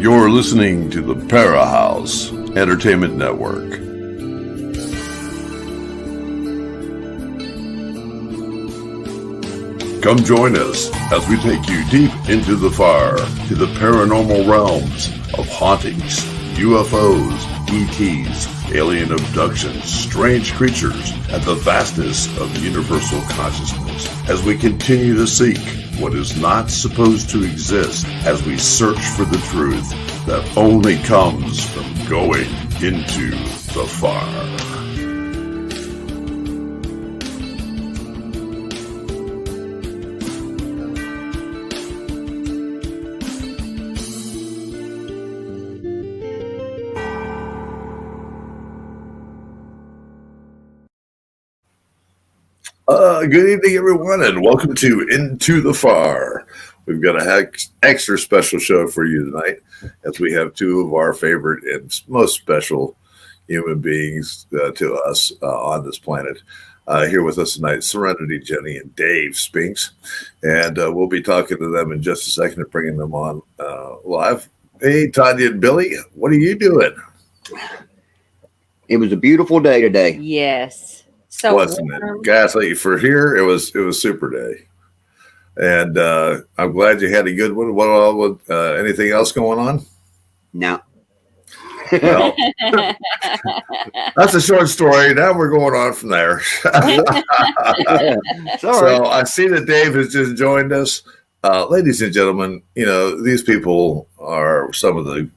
You're listening to the Para House Entertainment Network. Come join us as we take you deep into the fire to the paranormal realms of hauntings, UFOs, ETs, alien abductions, strange creatures, and the vastness of universal consciousness as we continue to seek what is not supposed to exist as we search for the truth that only comes from going into the fire. Good evening, everyone, and welcome to Into the Fire. We've got a extra special show for you tonight, as we have two of our favorite and most special human beings to us on this planet. Here with us tonight, Serenity Jenny and Dave Spinks, and we'll be talking to them in just a second and bringing them on live. Hey, Tanya and Billy, what are you doing? It was a beautiful day today. Yes. So wasn't it? Ghastly for here. It was super day, and I'm glad you had a good one. What anything else going on? No. Well, that's a short story. Now we're going on from there. So I see that Dave has just joined us. Ladies and gentlemen, these people are some of the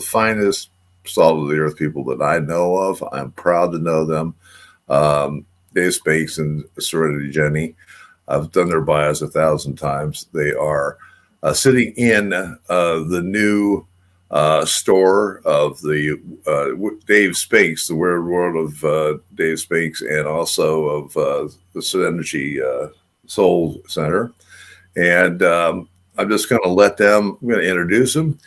finest salt of the earth people that I know of. I'm proud to know them. Dave Spinks and Serenity Jenny. I've done their bios 1,000 times. They are sitting in the new store of the Dave Spinks, the Weird World of Dave Spinks, and also of the Synergy Soul Center. And I'm just going to let them, I'm going to introduce them,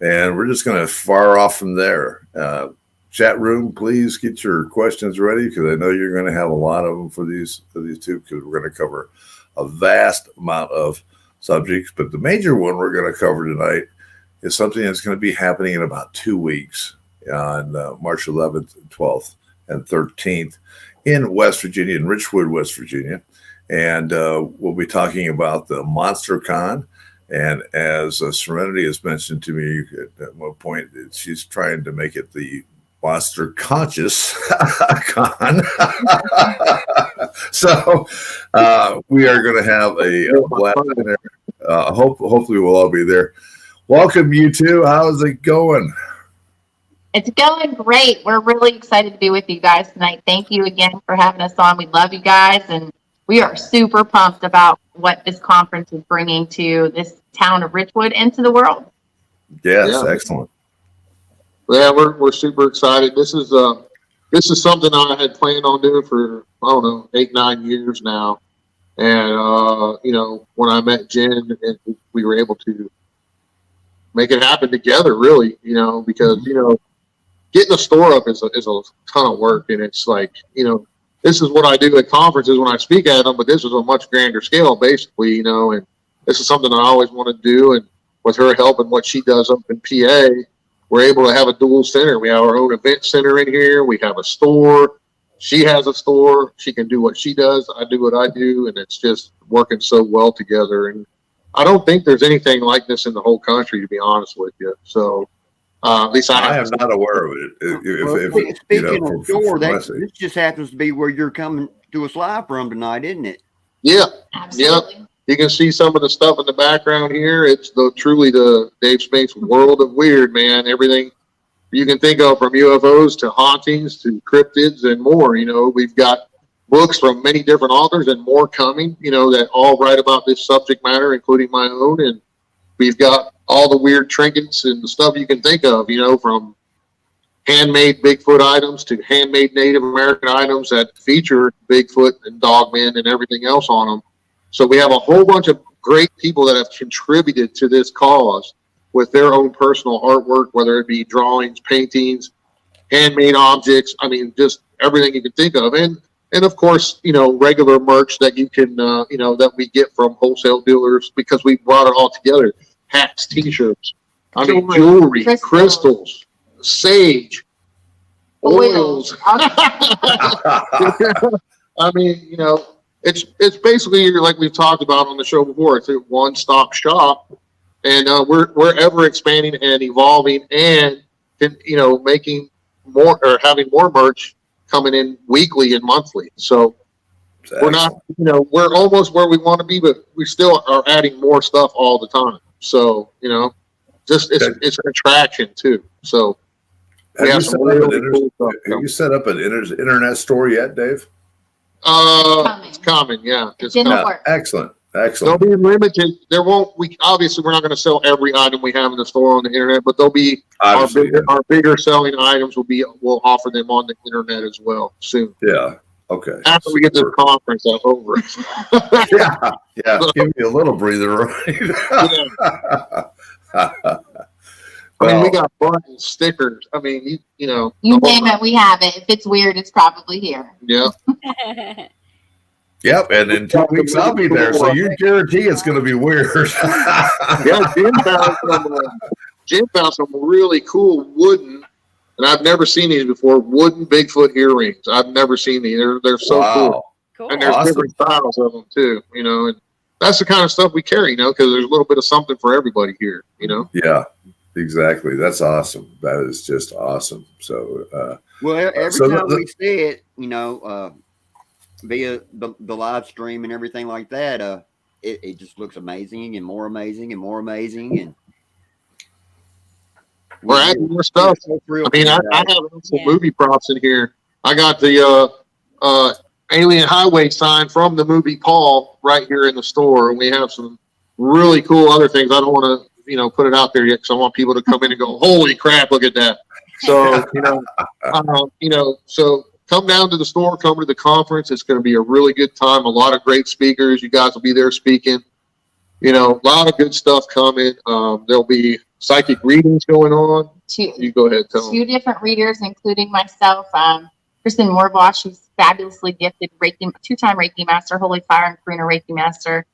and we're just going to fire off from there. Chat room, please get your questions ready, because I know you're going to have a lot of them for these two, because we're going to cover a vast amount of subjects. But the major one we're going to cover tonight is something that's going to be happening in about 2 weeks on March 11th, 12th, and 13th in West Virginia, in Richwood, West Virginia. And we'll be talking about the Monster Con. And as Serenity has mentioned to me at one point, she's trying to make it the Monster Conscious Con. So we are going to have a blast in there. Hopefully we'll all be there. Welcome, you two. How's it going? It's going great. We're really excited to be with you guys tonight. Thank you again for having us on. We love you guys, and we are super pumped about what this conference is bringing to this town of Richwood and to the world. Yes, yeah. Excellent. Yeah, we're super excited. This is something I had planned on doing for 8-9 years now. And when I met Jen, and we were able to make it happen together, really, because getting a store up is a ton of work, and it's like, this is what I do at conferences when I speak at them, but this is a much grander scale, basically, and this is something I always want to do. And with her help and what she does up in PA, we're able to have a dual center. We have our own event center in here. We have a store. She has a store. She can do what she does. I do what I do. And it's just working so well together. And I don't think there's anything like this in the whole country, to be honest with you. So at least I am not aware of it. Speaking of store, this just happens to be where you're coming to us live from tonight, isn't it? Yeah. Absolutely. Yeah. You can see some of the stuff in the background here. It's truly the Dave Spinks world of weird, man. Everything you can think of, from UFOs to hauntings to cryptids and more. We've got books from many different authors and more coming, that all write about this subject matter, including my own. And we've got all the weird trinkets and the stuff you can think of, from handmade Bigfoot items to handmade Native American items that feature Bigfoot and Dogmen and everything else on them. So we have a whole bunch of great people that have contributed to this cause with their own personal artwork, whether it be drawings, paintings, handmade objects. I mean, just everything you can think of. And of course, regular merch that you can, that we get from wholesale dealers, because we brought it all together. Hats, T-shirts, Jewelry, crystals, sage, oils. I mean, you know, it's basically like we've talked about on the show before. It's a one-stop shop, and we're ever expanding and evolving, and you know, making more or having more merch coming in weekly and monthly. So we're not, you know, we're almost where we want to be, but we still are adding more stuff all the time. So you know, just it's an attraction too. So have you set up an internet store yet, Dave? It's coming. Yeah, it's coming. Excellent. They'll be limited. There won't. Obviously we're not going to sell every item we have in the store on the internet, but they'll be our bigger selling items. We'll offer them on the internet as well soon. Yeah. Okay. After we get this conference over. yeah. Give me a little breather, right? I mean, we got buttons, stickers. I mean, you know. You name it, we have it. If it's weird, it's probably here. Yeah. Yep, and in 2 weeks I'll be there, so you guarantee it's going to be weird. Yeah, Jim found some really cool wooden, and I've never seen these before, wooden Bigfoot earrings. I've never seen these. They're so cool. And there's different styles of them too, you know, and that's the kind of stuff we carry, you know, because there's a little bit of something for everybody here, you know. Yeah. Exactly. That's awesome. That is just awesome. So, well, every time we see it, you know, via the live stream and everything like that, it just looks amazing and more amazing and more amazing. And we're adding more stuff. I mean, I have some movie props in here. I got the Alien Highway sign from the movie Paul right here in the store, and we have some really cool other things. I don't want to, you know, put it out there yet because I want people to come in and go, holy crap, look at that. So, you know, so come down to the store, come to the conference. It's going to be a really good time. A lot of great speakers. You guys will be there speaking. You know, a lot of good stuff coming. There'll be psychic readings going on. You go ahead, tell them. 2 different readers, including myself. Kristen Morvosh, who's fabulously gifted Reiki, 2-time Reiki master, Holy Fire and Karuna Reiki master,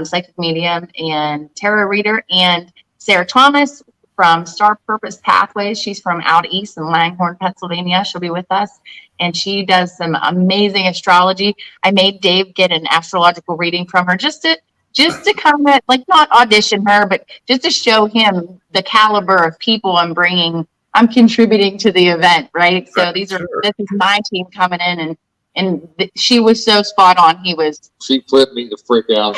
psychic medium and tarot reader, and Sarah Thomas from Star Purpose Pathways. She's from out east in Langhorne, Pennsylvania. She'll be with us, and she does some amazing astrology. I made Dave get an astrological reading from her just to kind of like not audition her, but just to show him the caliber of people I'm contributing to the event, right? So this is my team coming in, and she was so spot on. She flipped me the frick out.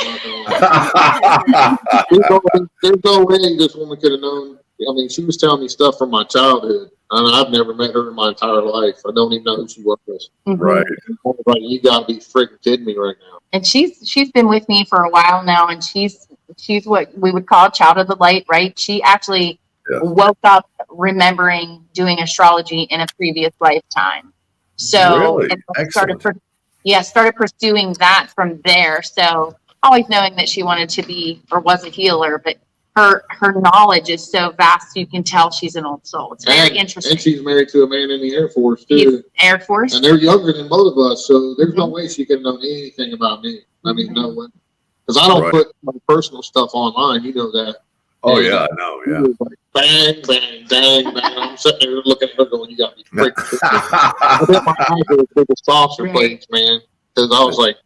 There's no way this woman could have known. I mean, she was telling me stuff from my childhood, and I've never met her in my entire life. I don't even know who she was. Mm-hmm. Right. Like, you gotta be freaking kidding me right now. And she's been with me for a while now, and she's what we would call a child of the light, right? She actually woke up remembering doing astrology in a previous lifetime. So really? And started pursuing that from there. So always knowing that she wanted to be or was a healer, but her knowledge is so vast, you can tell she's an old soul. It's very interesting. And she's married to a man in the Air Force too. He's Air Force. And they're younger than both of us, so there's no way she could have known anything about me. I mean, no way. Because I don't put my personal stuff online, you know that. Oh, and, I know, yeah. Like, bang, bang, bang, bang. I'm sitting there looking at her going, you got me freaking. I got my eyes with the saucer plates, man. Because I was like,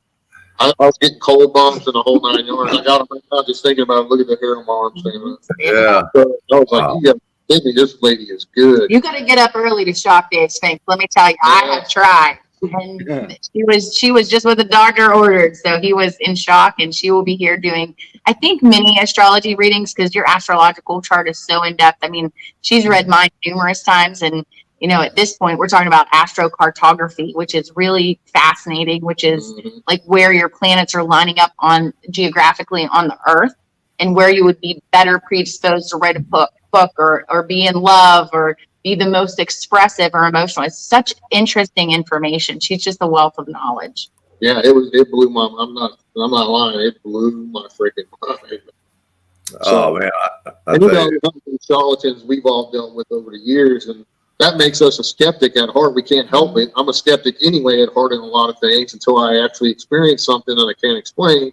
I was getting cold bumps and the whole 9 yards. I got them out just thinking about it. Look at the hair on my arms. Yeah. So I was like, you got to kidding me. This lady is good. You got to get up early to shop Dave Sphinx. Let me tell you, I have tried. And she was just what the doctor ordered. So he was in shock, and she will be here doing, I think, mini astrology readings because your astrological chart is so in depth. I mean, she's read mine numerous times, and you know, at this point, we're talking about astrocartography, which is really fascinating, which is like where your planets are lining up on geographically on the Earth, and where you would be better predisposed to write a book or be in love or be the most expressive or emotional. It's such interesting information. She's just a wealth of knowledge. Yeah, it blew my. I'm not lying. It blew my freaking mind. Oh man, and you know, the charlatans we've all dealt with over the years, and that makes us a skeptic at heart. We can't help it. I'm a skeptic anyway at heart in a lot of things until I actually experience something that I can't explain.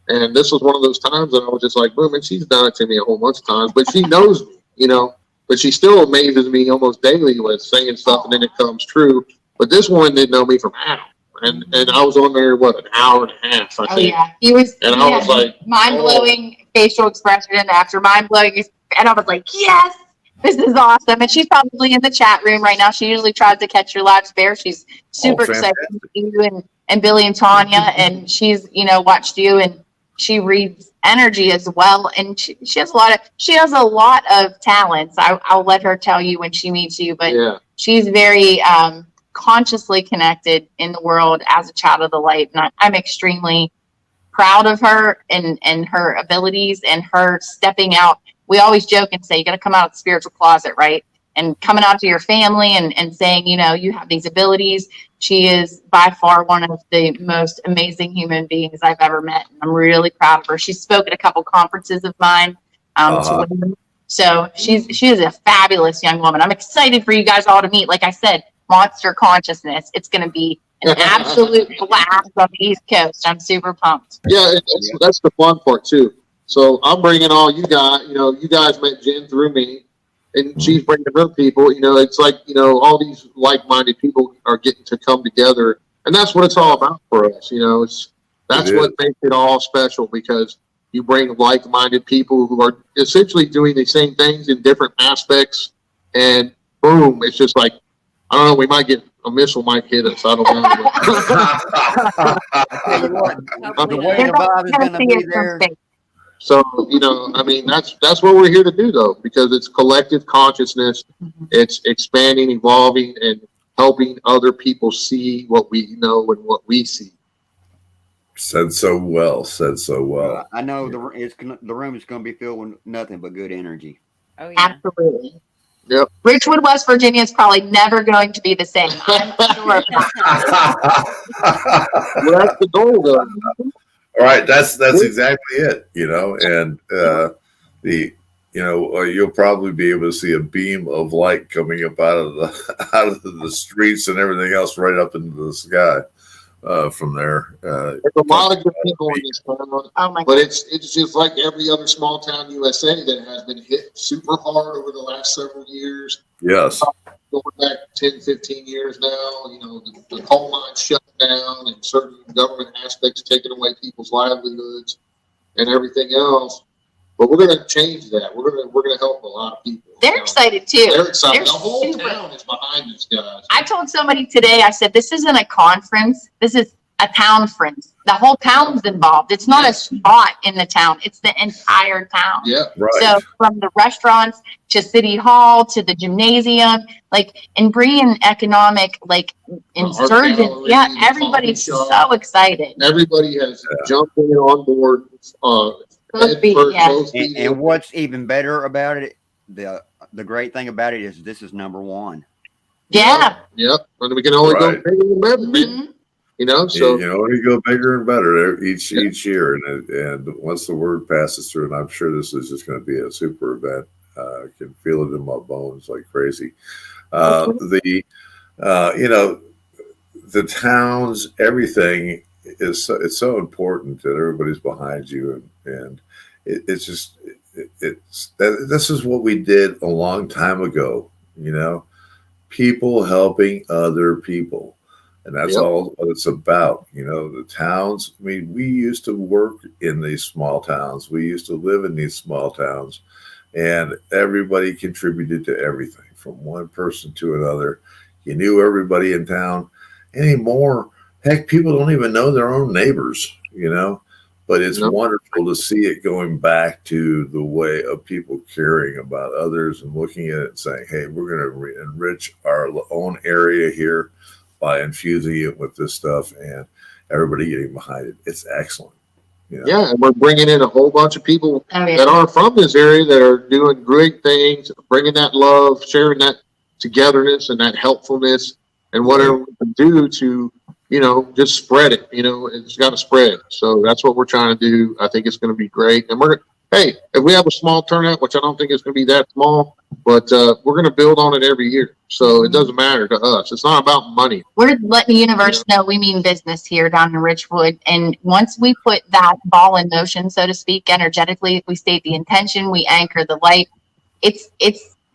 And this was one of those times that I was just like, boom, and she's done it to me a whole bunch of times, but she knows me. you know, but she still amazes me almost daily with saying stuff and then it comes true. But this one didn't know me from Adam. And I was on there, what, an hour and a half, I think. Oh, yeah. He was like, mind-blowing facial expression after mind-blowing. And I was like, yes, this is awesome. And she's probably in the chat room right now. She usually tries to catch your lives bear. She's super excited to see you and Billy and Tanya. And she's, watched you and she reads energy as well. And she has a lot of talents. I'll let her tell you when she meets you, but she's very, consciously connected in the world as a child of the light, and I'm extremely proud of her and her abilities and her stepping out. We always joke and say you got to come out of the spiritual closet, right? And coming out to your family and saying, you have these abilities. She is by far one of the most amazing human beings I've ever met, and I'm really proud of her. She spoke at a couple conferences of mine to women. So she is a fabulous young woman. I'm excited for you guys all to meet. Like I said, Monster Consciousness. It's going to be an absolute blast on the East Coast. I'm super pumped. Yeah, that's the fun part too. So I'm bringing all you guys. You guys met Jen through me, and she's bringing her people. It's like all these like-minded people are getting to come together, and that's what it's all about for us. That's what makes it all special, because you bring like-minded people who are essentially doing the same things in different aspects, and boom, it's just like, I don't know, we might get a missile might hit us. I don't know. The way the vibe is going to be there. So, that's what we're here to do, though, because it's collective consciousness. Mm-hmm. It's expanding, evolving, and helping other people see what we know and what we see. Said so well. I know the room is going to be filled with nothing but good energy. Oh, yeah. Absolutely. Yep. Richwood, West Virginia is probably never going to be the same. I'm sure of that. Well, that's the goal, though. All right, that's exactly it. And you'll probably be able to see a beam of light coming up out of the streets and everything else right up into the sky from there. There's a lot of good people in this town, but it's just like every other small town USA that has been hit super hard over the last several years. Yes. Going back 10, 15 years now, the coal mines shut down and certain government aspects taking away people's livelihoods and everything else. But we're going to change that. We're going to help a lot of people. They're excited too. They're excited. The whole town is behind this, guys. I told somebody today, I said, this isn't a conference. This is a town friends. The whole town's involved. It's not a spot in the town. It's the entire town. Yeah, right. So from the restaurants to City Hall to the gymnasium, and bringing economic, insurgents. Yeah, everybody's so excited. Everybody has jumped in on board. And what's even better about it, the great thing about it is this is number one. Yeah. Yep. And we can only go bigger and better, man. So you only go bigger and better each year, and once the word passes through, and I'm sure this is just going to be a super event. I can feel it in my bones like crazy. The towns, everything it's so important that everybody's behind you, and this is what we did a long time ago. People helping other people. And that's all what it's about. The towns, we used to work in these small towns. We used to live in these small towns, and everybody contributed to everything from one person to another. You knew everybody in town. Anymore, heck, people don't even know their own neighbors, but it's wonderful to see it going back to the way of people caring about others and looking at it and saying, hey, we're going to enrich our own area here by infusing it with this stuff and everybody getting behind it. It's excellent. Yeah, and we're bringing in a whole bunch of people that aren't from this area that are doing great things, bringing that love, sharing that togetherness and that helpfulness and whatever we can do to, just spread it. It's got to spread. So that's what we're trying to do. I think it's going to be great. And if we have a small turnout, which I don't think it's going to be that small, but we're going to build on it every year. So it doesn't matter to us. It's not about money. We're letting the universe know we mean business here down in Richwood. And once we put that ball in motion, so to speak, energetically, we state the intention, we anchor the light, it's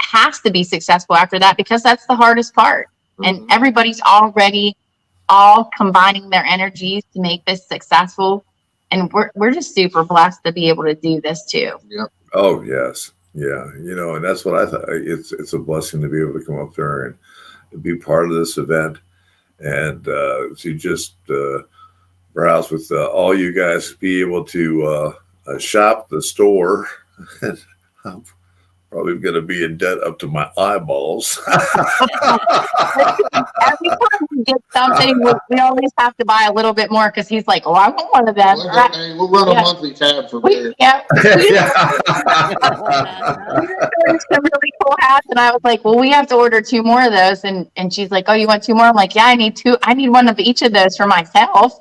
has to be successful after that, because that's the hardest part. And everybody's already all combining their energies to make this successful. And we're just super blessed to be able to do this too. Yep. Oh yes, yeah. And that's what I thought. It's a blessing to be able to come up there and be part of this event, and to just browse with all you guys, be able to shop the store. I'm probably going to be in debt up to my eyeballs. Every time we get something, we always have to buy a little bit more, because he's like, "Oh, I want one of them." We'll run a monthly tab for beer. Yeah. Some really cool hats, and I was like, "Well, we have to order 2 more of those." And she's like, "Oh, you want 2 more?" I'm like, "Yeah, I need 2. I need one of each of those for myself."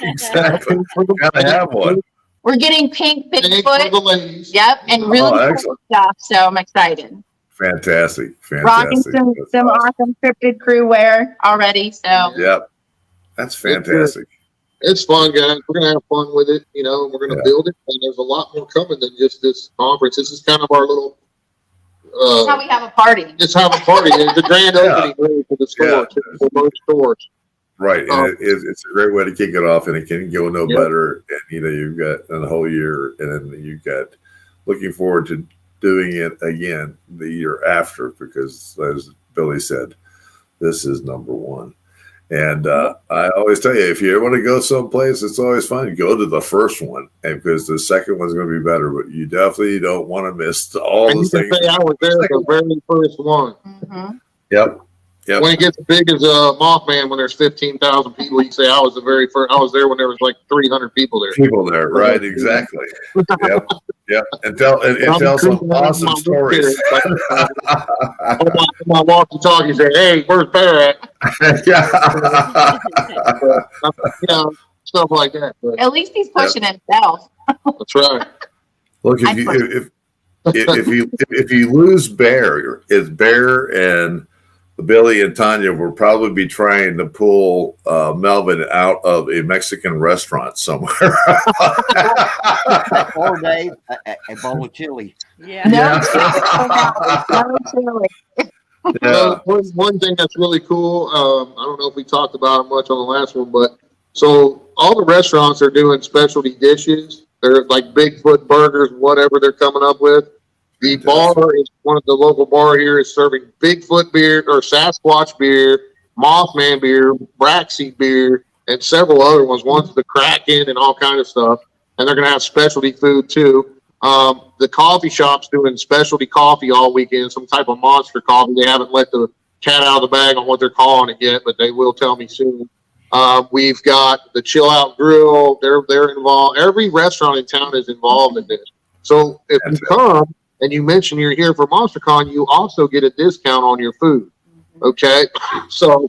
Exactly. Gotta have one. We're getting pink For Bigfoot. the ladies. Yep, and really cool excellent. stuff. So I'm excited. Fantastic. Rocking some awesome cryptid crew wear already. So Yep. That's fantastic. It's fun, guys. We're gonna have fun with it. We're gonna build it, and there's a lot more coming than just this conference. This is kind of our little. that's how we have a party. Just have a party. It's a grand opening really for the store, for most stores. Right, and it's a great way to kick it off, and it can go no better. And you've got a whole year, and then you've got looking forward to doing it again the year after, because as Billy said, this is number 1. And I always tell you, if you want to go someplace, it's always fun. Go to the first one, and because the second one's going to be better. But you definitely don't want to miss all the things. I was there at the very first one. Mm-hmm. Yep. When it gets as big as Mothman, when there's 15,000 people, you say I was the very first. I was there when there was like 300 people there. Right? Exactly. Yep. And tell some awesome stories. My walkie-talkie say, "Hey, where's Bear at?" Stuff like that. But, at least he's pushing himself. That's right. Look, if you lose Bear, it's Bear and Billy and Tanya will probably be trying to pull Melvin out of a Mexican restaurant somewhere. Or Dave, a bowl of chili. Yeah. No chili. Yeah. One thing that's really cool, I don't know if we talked about it much on the last one, but so all the restaurants are doing specialty dishes. They're like Bigfoot burgers, whatever they're coming up with. The bar is one of the local bar here is serving Bigfoot beer or Sasquatch beer, Mothman beer, Braxy beer, and several other ones. One's the Kraken and all kind of stuff. And they're going to have specialty food too. The coffee shop's doing specialty coffee all weekend, some type of monster coffee. They haven't let the cat out of the bag on what they're calling it yet, but they will tell me soon. We've got the Chill Out Grill. They're involved. Every restaurant in town is involved in this. So if you come and you mention you're here for MonsterCon, you also get a discount on your food. Okay. So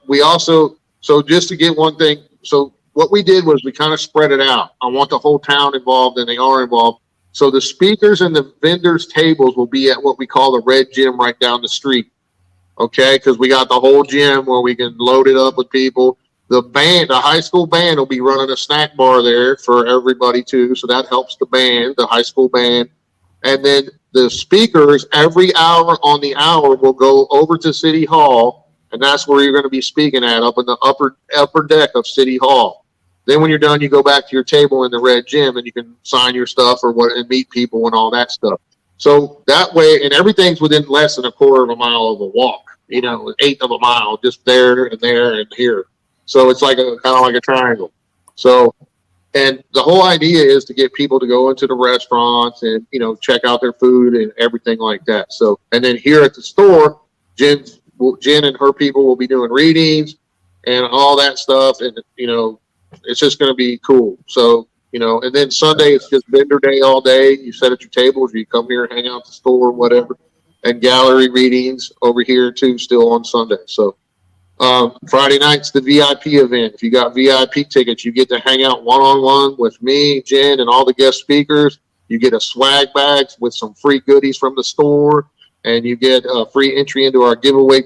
we also, so just to get one thing, so what we did was we kind of spread it out. I want the whole town involved, and they are involved. So the speakers and the vendors' tables will be at what we call the Red Gym right down the street. Okay, because we got the whole gym where we can load it up with people. The band, the high school band, will be running a snack bar there for everybody too. So that helps the band, the high school band. And then the speakers, every hour on the hour, will go over to City Hall, and that's where you're going to be speaking at, up in the upper deck of City Hall. Then when you're done, you go back to your table in the Red Gym, and you can sign your stuff and meet people and all that stuff. So that way, and everything's within less than a quarter of a mile of a walk. An eighth of a mile, just there and here. So it's like kind of like a triangle. So, and the whole idea is to get people to go into the restaurants and, check out their food and everything like that. So, and then here at the store, Jen and her people will be doing readings and all that stuff. And, it's just going to be cool. So, and then Sunday, it's just vendor day all day. You sit at your tables, you come here, hang out at the store, whatever. And gallery readings over here too, still on Sunday. So Friday night's the VIP event. If you got VIP tickets, you get to hang out one-on-one with me, Jen, and all the guest speakers. You get a swag bag with some free goodies from the store, and you get a free entry into our giveaway.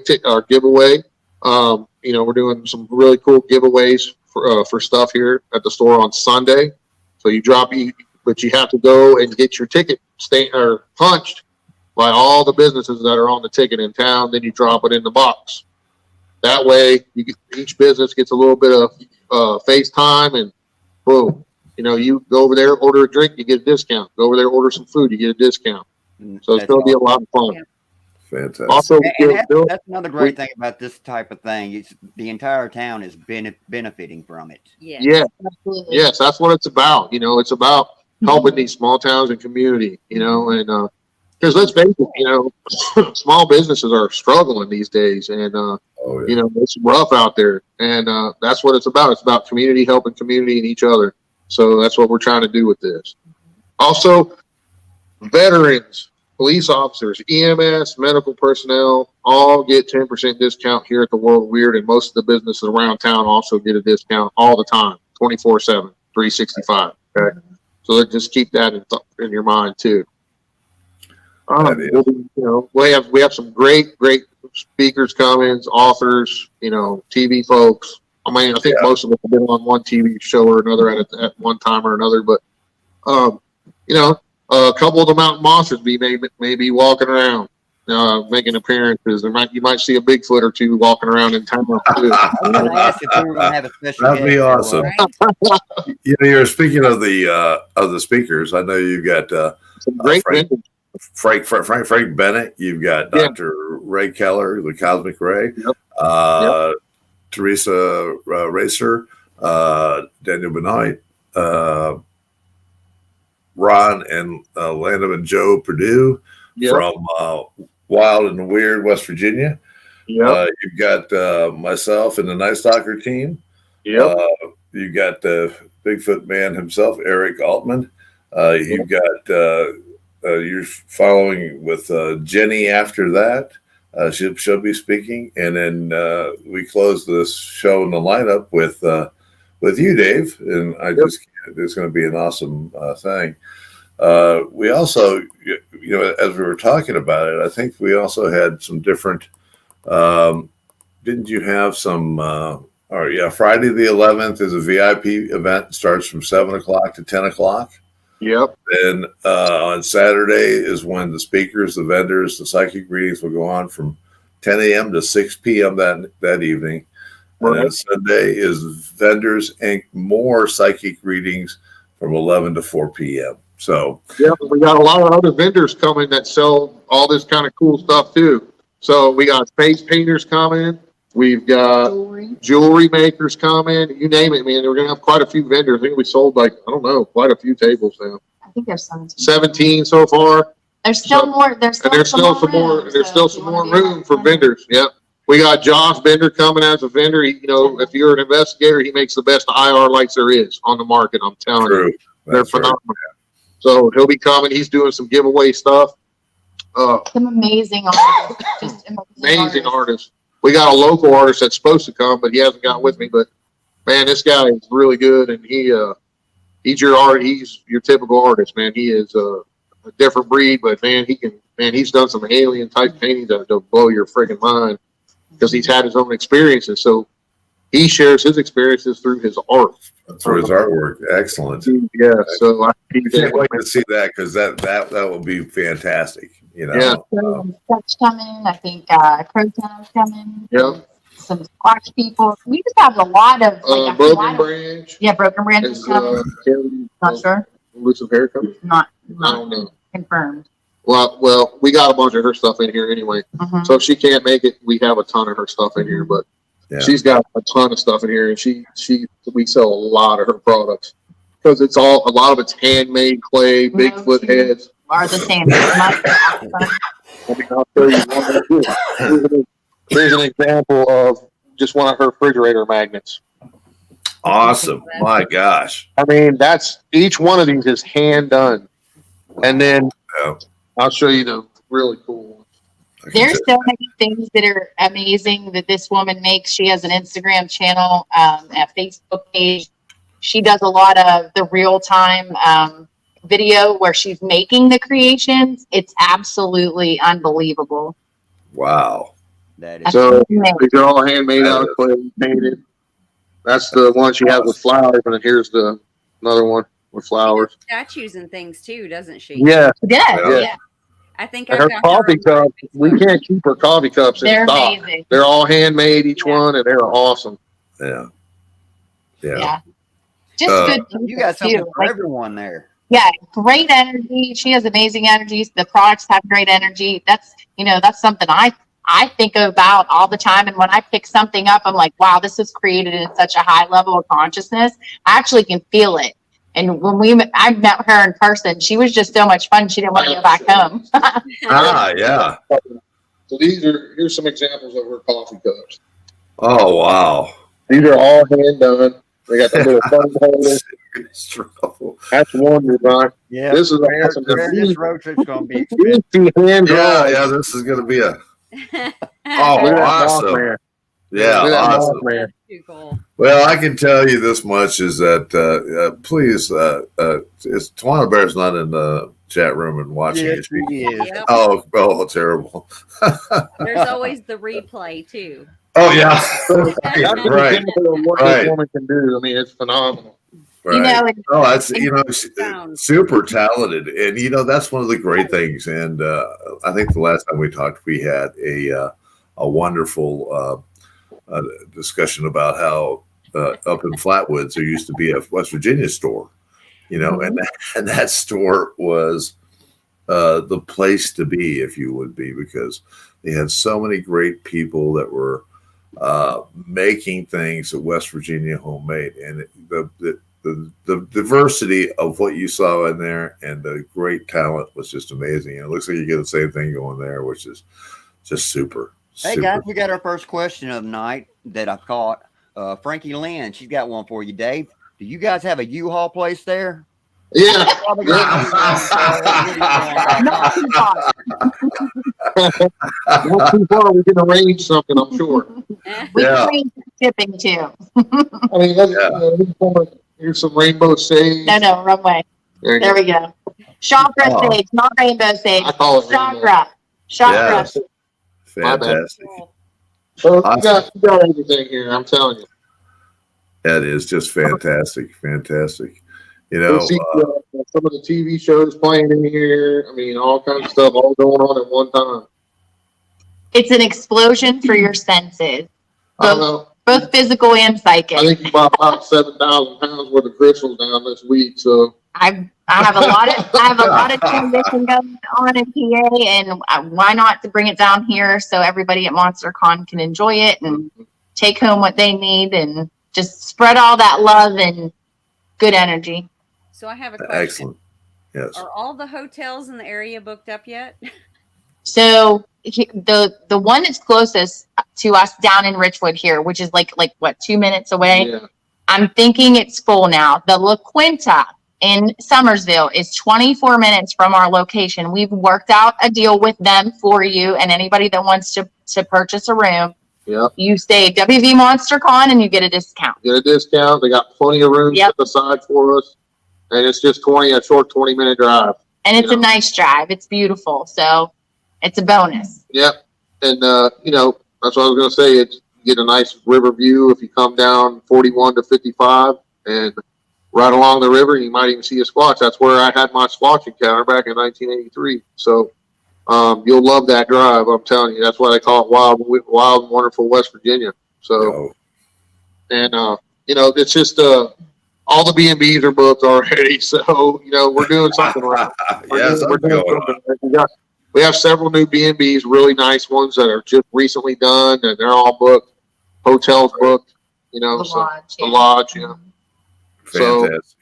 We're doing some really cool giveaways for stuff here at the store on Sunday. So you but you have to go and get your ticket or punched by all the businesses that are on the ticket in town. Then you drop it in the box. That way, each business gets a little bit of face time, and boom, you go over there, order a drink, you get a discount. Go over there, order some food, you get a discount. So it's going to be a lot of fun. Yeah. Fantastic. Also, that's another great thing about this type of thing. It's the entire town is benefiting from it. Yes, that's what it's about. It's about helping these small towns and community. And because let's face it, small businesses are struggling these days, and it's rough out there. And that's what it's about. It's about community, helping community and each other. So that's what we're trying to do with this. Also, veterans, police officers, EMS, medical personnel all get 10% discount here at the World Weird, and most of the businesses around town also get a discount all the time, 24/7, 365. Okay, so just keep that in your mind too. We have some great speakers, comments, authors, TV folks. I mean, I think most of them have been on one TV show or another at one time or another, but a couple of the mountain monsters may be walking around, making appearances. You might see a Bigfoot or two walking around in town too. I was going to ask if we were going to have a special That'd be guest, awesome. You're speaking of the speakers. I know you've got some great Frank Bennett. You've got Dr. Ray Keller, the Cosmic Ray. Yep. Teresa Racer, Daniel Benoit, Ron and Landon and Joe Purdue from Wild and Weird, West Virginia. You've got myself and the Night Stalker team. You've got the Bigfoot man himself, Eric Altman. You've got you're following with Jenny after that. She'll be speaking, and then we close this show in the lineup with you, Dave. And it's going to be an awesome thing. We also, as we were talking about it, I think we also had some different. Didn't you have some? Friday the 11th is a VIP event. Starts from 7 o'clock to 10 o'clock. Yep. And on Saturday is when the speakers, the vendors, the psychic readings will go on from 10 a.m. to 6 p.m. that evening. Right. And then Sunday is vendors and more psychic readings from 11 to 4 p.m. So we got a lot of other vendors coming that sell all this kind of cool stuff too. So we got face painters coming. We've got jewelry makers coming. You name it, man. We're going to have quite a few vendors. I think we sold quite a few tables now. I think there's 17. 17 so far. There's still more. There's still some more. There's still some more room for vendors. Yep. We got Josh Bender coming as a vendor. If you're an investigator, he makes the best IR lights there is on the market. I'm telling you, they're phenomenal. So he'll be coming. He's doing some giveaway stuff. Some amazing artists. Just amazing artists. We got a local artist that's supposed to come, but he hasn't got with me. But man, this guy is really good, and he's your typical artist, man. He is a different breed, but man, he's done some alien type paintings that'll blow your freaking mind because he's had his own experiences. So he shares his experiences through his art. Through his artwork. Excellent. Yeah. So I can't wait to see that because that will be fantastic. Dutch coming. I think Crowtown's coming. Yeah. Some Squatch people. We just have a lot of Broken Branch. Broken Branch is coming. Not sure. Elusive Hair coming. Not I don't know. Confirmed. Well, we got a bunch of her stuff in here anyway. Mm-hmm. So if she can't make it, we have a ton of her stuff in here. But she's got a ton of stuff in here, and we sell a lot of her products because a lot of it's handmade clay, Bigfoot heads. Are the same. I'll show you one. Here's an example of just one of her refrigerator magnets. Awesome. My gosh. I mean, each one of these is hand done. And then I'll show you the really cool ones. There's so many things that are amazing that this woman makes. She has an Instagram channel, a Facebook page. She does a lot of the real-time video where she's making the creations. It's absolutely unbelievable. Wow. That is so these are all handmade out of clay, painted. That's the one she has with flowers, and then here's another one. with flowers. Statues and things too, doesn't she? Yeah, Yeah, Yeah. I think and I her found coffee her on cups. We Facebook. can't keep her coffee cups in they're stock. amazing. They're all handmade, each Yeah. one, and they're awesome. Yeah. Yeah. Just Uh, good You people got something too. for Like, everyone there. yeah, great energy. She has amazing energies. The products have great energy. That's something I think about all the time. And when I pick something up, I'm like, wow, this was created in such a high level of consciousness. I actually can feel it. And when I met her in person, she was just so much fun. She didn't want to go back home. Yeah. So here's some examples of her coffee cups. Oh, wow. These are all hand done. They got the little phone holder. Trouble. That's one design. Yeah. This is awesome. This road trip's going to be These expensive. two hand drawn. Yeah, this is going to be a. Look at that awesome. Mothman. Yeah, Look at that awesome. Mothman. Too cool. Well, I can tell you this much is that please, is Tawana Bear's not in the chat room and watching Yes, it. he is. Yep. Oh, terrible. There's always the replay too. Oh, yeah. That's an Right. example of what Right. this woman can do. I mean, it's phenomenal. You know, and Oh, that's she's Sounds- super talented, and that's one of the great things. And I think the last time we talked, we had a wonderful discussion about how up in Flatwoods there used to be a West Virginia store, and that store was the place to be, if you would be, because they had so many great people that were making things at West Virginia homemade, and the diversity of what you saw in there and the great talent was just amazing. And it looks like you get the same thing going there, which is just super. Hey, super. guys, we got our first question of the night that I caught. Frankie Lynn, she's got one for you, Dave. Do you guys have a U-Haul place there? Yeah. Probably gonna not too far. Not too far. We can arrange something, I'm sure. We Yeah. can arrange shipping too. I mean, here's some rainbow sage. No, wrong way. There you There go. we go. Chakra Oh. sage, not rainbow sage. I call it rainbow. Chakra. Yes. Fantastic. So you got everything here, I'm telling you. That is just fantastic. You'll see some of the TV shows playing in here. I mean, all kinds of stuff all going on at one time. It's an explosion for your senses, I don't know. both physical and psychic. I think you bought about 7,000 pounds worth of crystals down this week. So I have a lot of transition going on in PA, and why not to bring it down here so everybody at MonsterCon can enjoy it and take home what they need and just spread all that love and good energy. So I have a question. Excellent. Yes. Are all the hotels in the area booked up yet? So the one that's closest to us down in Richwood here, which is like what, 2 minutes away. yeah, I'm thinking it's full now. The La Quinta in Summersville is 24 minutes from our location. We've worked out a deal with them for you and anybody that wants to purchase a room. yeah. You say WV MonsterCon and you get a discount. Get a discount. They got plenty of rooms Yep. set aside for us, and it's just a short 20-minute drive. And it's Yeah. a nice drive. It's beautiful. So it's a bonus. Yep. And that's what I was going to say. It's you get a nice river view if you come down 41 to 55, and right along the river, you might even see a squatch. That's where I had my squatch encounter back in 1983. So you'll love that drive. I'm telling you. That's why they call it wild and wonderful West Virginia. So, Oh, and it's just all the B&Bs are booked already. So we're doing something right. yes, We're I'm doing going something right. We have several new B&Bs, really nice ones that are just recently done, and they're all booked. Hotels booked. The So lodge. the lodge. Yeah. So, fantastic.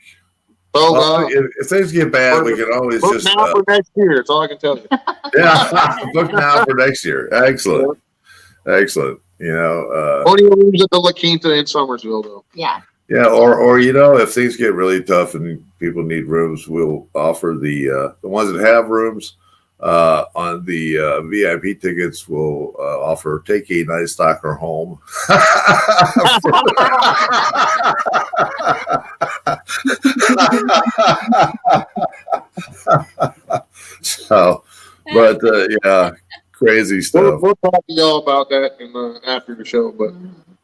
well, Well, if things get bad, we can always book just now for next year. That's all I can tell you. book now for next year. Excellent. Only rooms at the La Quinta in Somersville, though. Yeah. Yeah, or if things get really tough and people need rooms, we'll offer the ones that have rooms on the VIP tickets. We'll offer take a night stalker home. So, but yeah, crazy We'll, stuff. we'll talk to y'all about that in after the show. But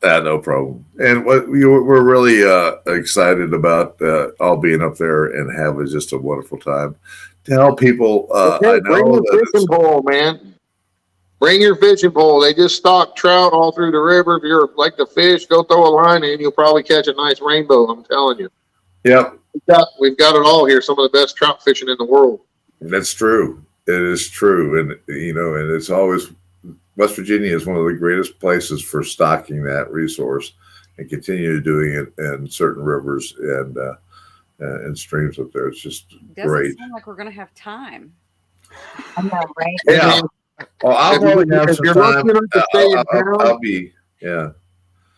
No problem. And we're really excited about all being up there and having just a wonderful time. Tell people, I bring know your that fishing pole, man. Bring your fishing pole. They just stock trout all through the river. If you're like to fish, go throw a line in. You'll probably catch a nice rainbow. I'm telling you. Yep, We've got it all here. Some of the best trout fishing in the world. that's true. It is true, and and it's always West Virginia is one of the greatest places for stocking that resource, and continue doing it in certain rivers and streams up there. It's just Doesn't great. sound like we're gonna have time. I know, right? Yeah. Well, I'll probably have some time. I'll be, yeah.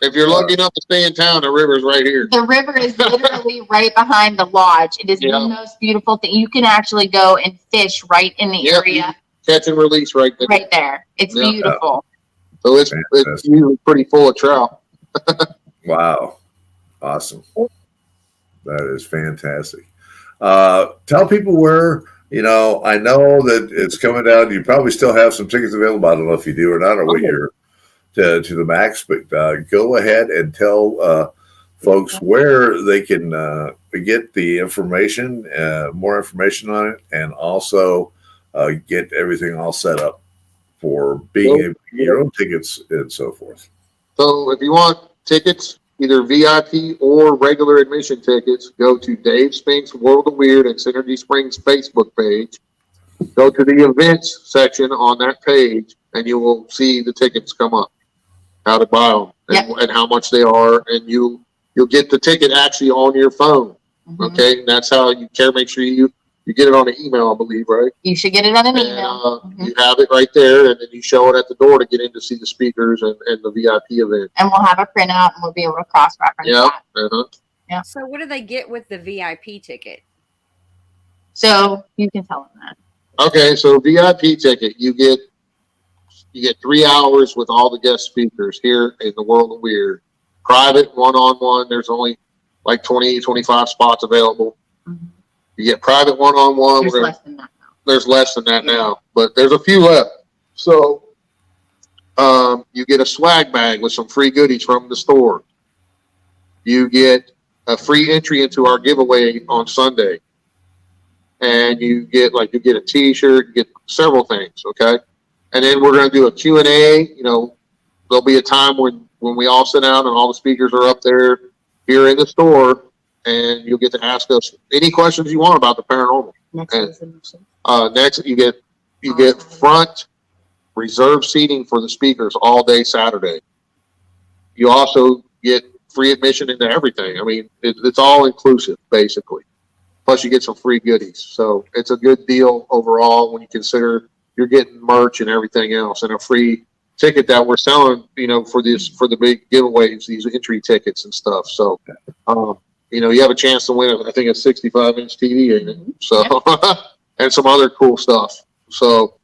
If you're lucky enough to stay in town, the river's right here. The river is literally right behind the lodge. It is the most beautiful thing. You can actually go and fish right in the area. Catch and release right there. Right there. It's beautiful. So it's usually pretty full of trout. Wow. Awesome. That is fantastic. Tell people where, I know that it's coming down. You probably still have some tickets available. I don't know if you do or not, or what you're to the max, but go ahead and tell folks where they can get the information, more information on it, and also get everything all set up for being able to get your own tickets and so forth. So if you want tickets, either VIP or regular admission tickets, go to Dave Spink's World of Weird and Synergy Springs Facebook page. Go to the events section on that page, and you will see the tickets come up, how to buy them, and how much they are, and you'll get the ticket actually on your phone. Okay, and that's how you care. Make sure you get it on an email, I believe, right? You should get it on an email. You have it right there, and then you show it at the door to get in to see the speakers and the VIP event. And we'll have a printout, and we'll be able to cross-reference that. Yeah. So what do they get with the VIP ticket? So you can tell them that. Okay, so VIP ticket, you get 3 hours with all the guest speakers here in the World of Weird. Private, one-on-one, there's only like 20, 25 spots available. You get private one-on-one. There's less than that now. There's less than that now, but there's a few left. So you get a swag bag with some free goodies from the store. You get a free entry into our giveaway on Sunday. And you get a t-shirt, you get several things, okay? And then we're going to do a Q&A. There'll be a time when we all sit down and all the speakers are up there here in the store, and you'll get to ask us any questions you want about the paranormal. Next, you get front reserved seating for the speakers all day Saturday. You also get free admission into everything. I mean, it's all inclusive, basically. Plus, you get some free goodies. So it's a good deal overall when you consider you're getting merch and everything else, and a free ticket that we're selling, for the big giveaways, these entry tickets and stuff. So, you have a chance to win, I think, a 65-inch TV, ain't it? So, and some other cool stuff. So,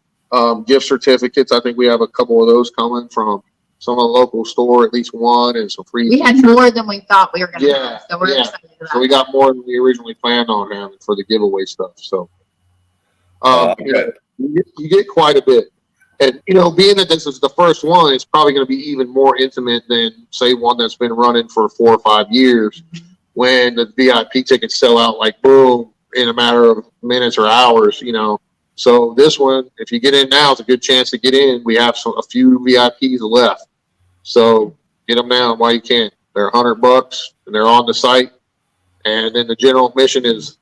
gift certificates, I think we have a couple of those coming from some of the local store, at least one, and some free. We had more than we thought we were going to have, so we're excited about So we got more than we originally planned on having for the giveaway stuff. So, you get quite a bit. And, being that this is the first one, it's probably going to be even more intimate than, say, one that's been running for 4 or 5 years, when the VIP tickets sell out like boom in a matter of minutes or hours, So this one, if you get in now, it's a good chance to get in. We have a few VIPs left. So get them now while you can. They're $100 and they're on the site. And then the general admission is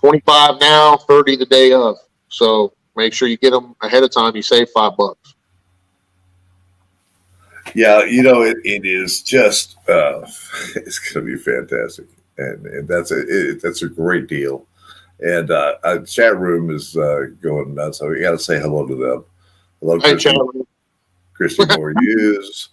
$25 now, $30 the day of. So make sure you get them ahead of time. You save $5. Yeah, it is just it's going to be fantastic, and that's a great deal. And our chat room is going nuts, so we got to say hello to them. Hello, Christy Moore Hughes,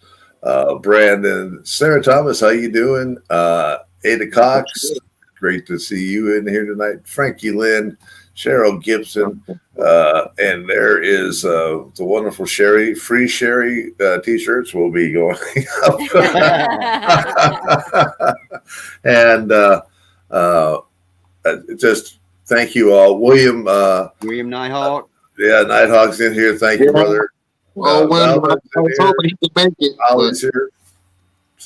Brandon, Sarah Thomas, how you doing? Ada Cox, great to see you in here tonight. Frankie Lynn, Cheryl Gibson, and there is the wonderful Sherry. Free Sherry t-shirts will be going up. And just thank you all. William Nighthawk. Yeah, Nighthawk's in here. Thank you, brother. Oh, well, Melvin's I in was here. hoping he could make it. But Ollie's here.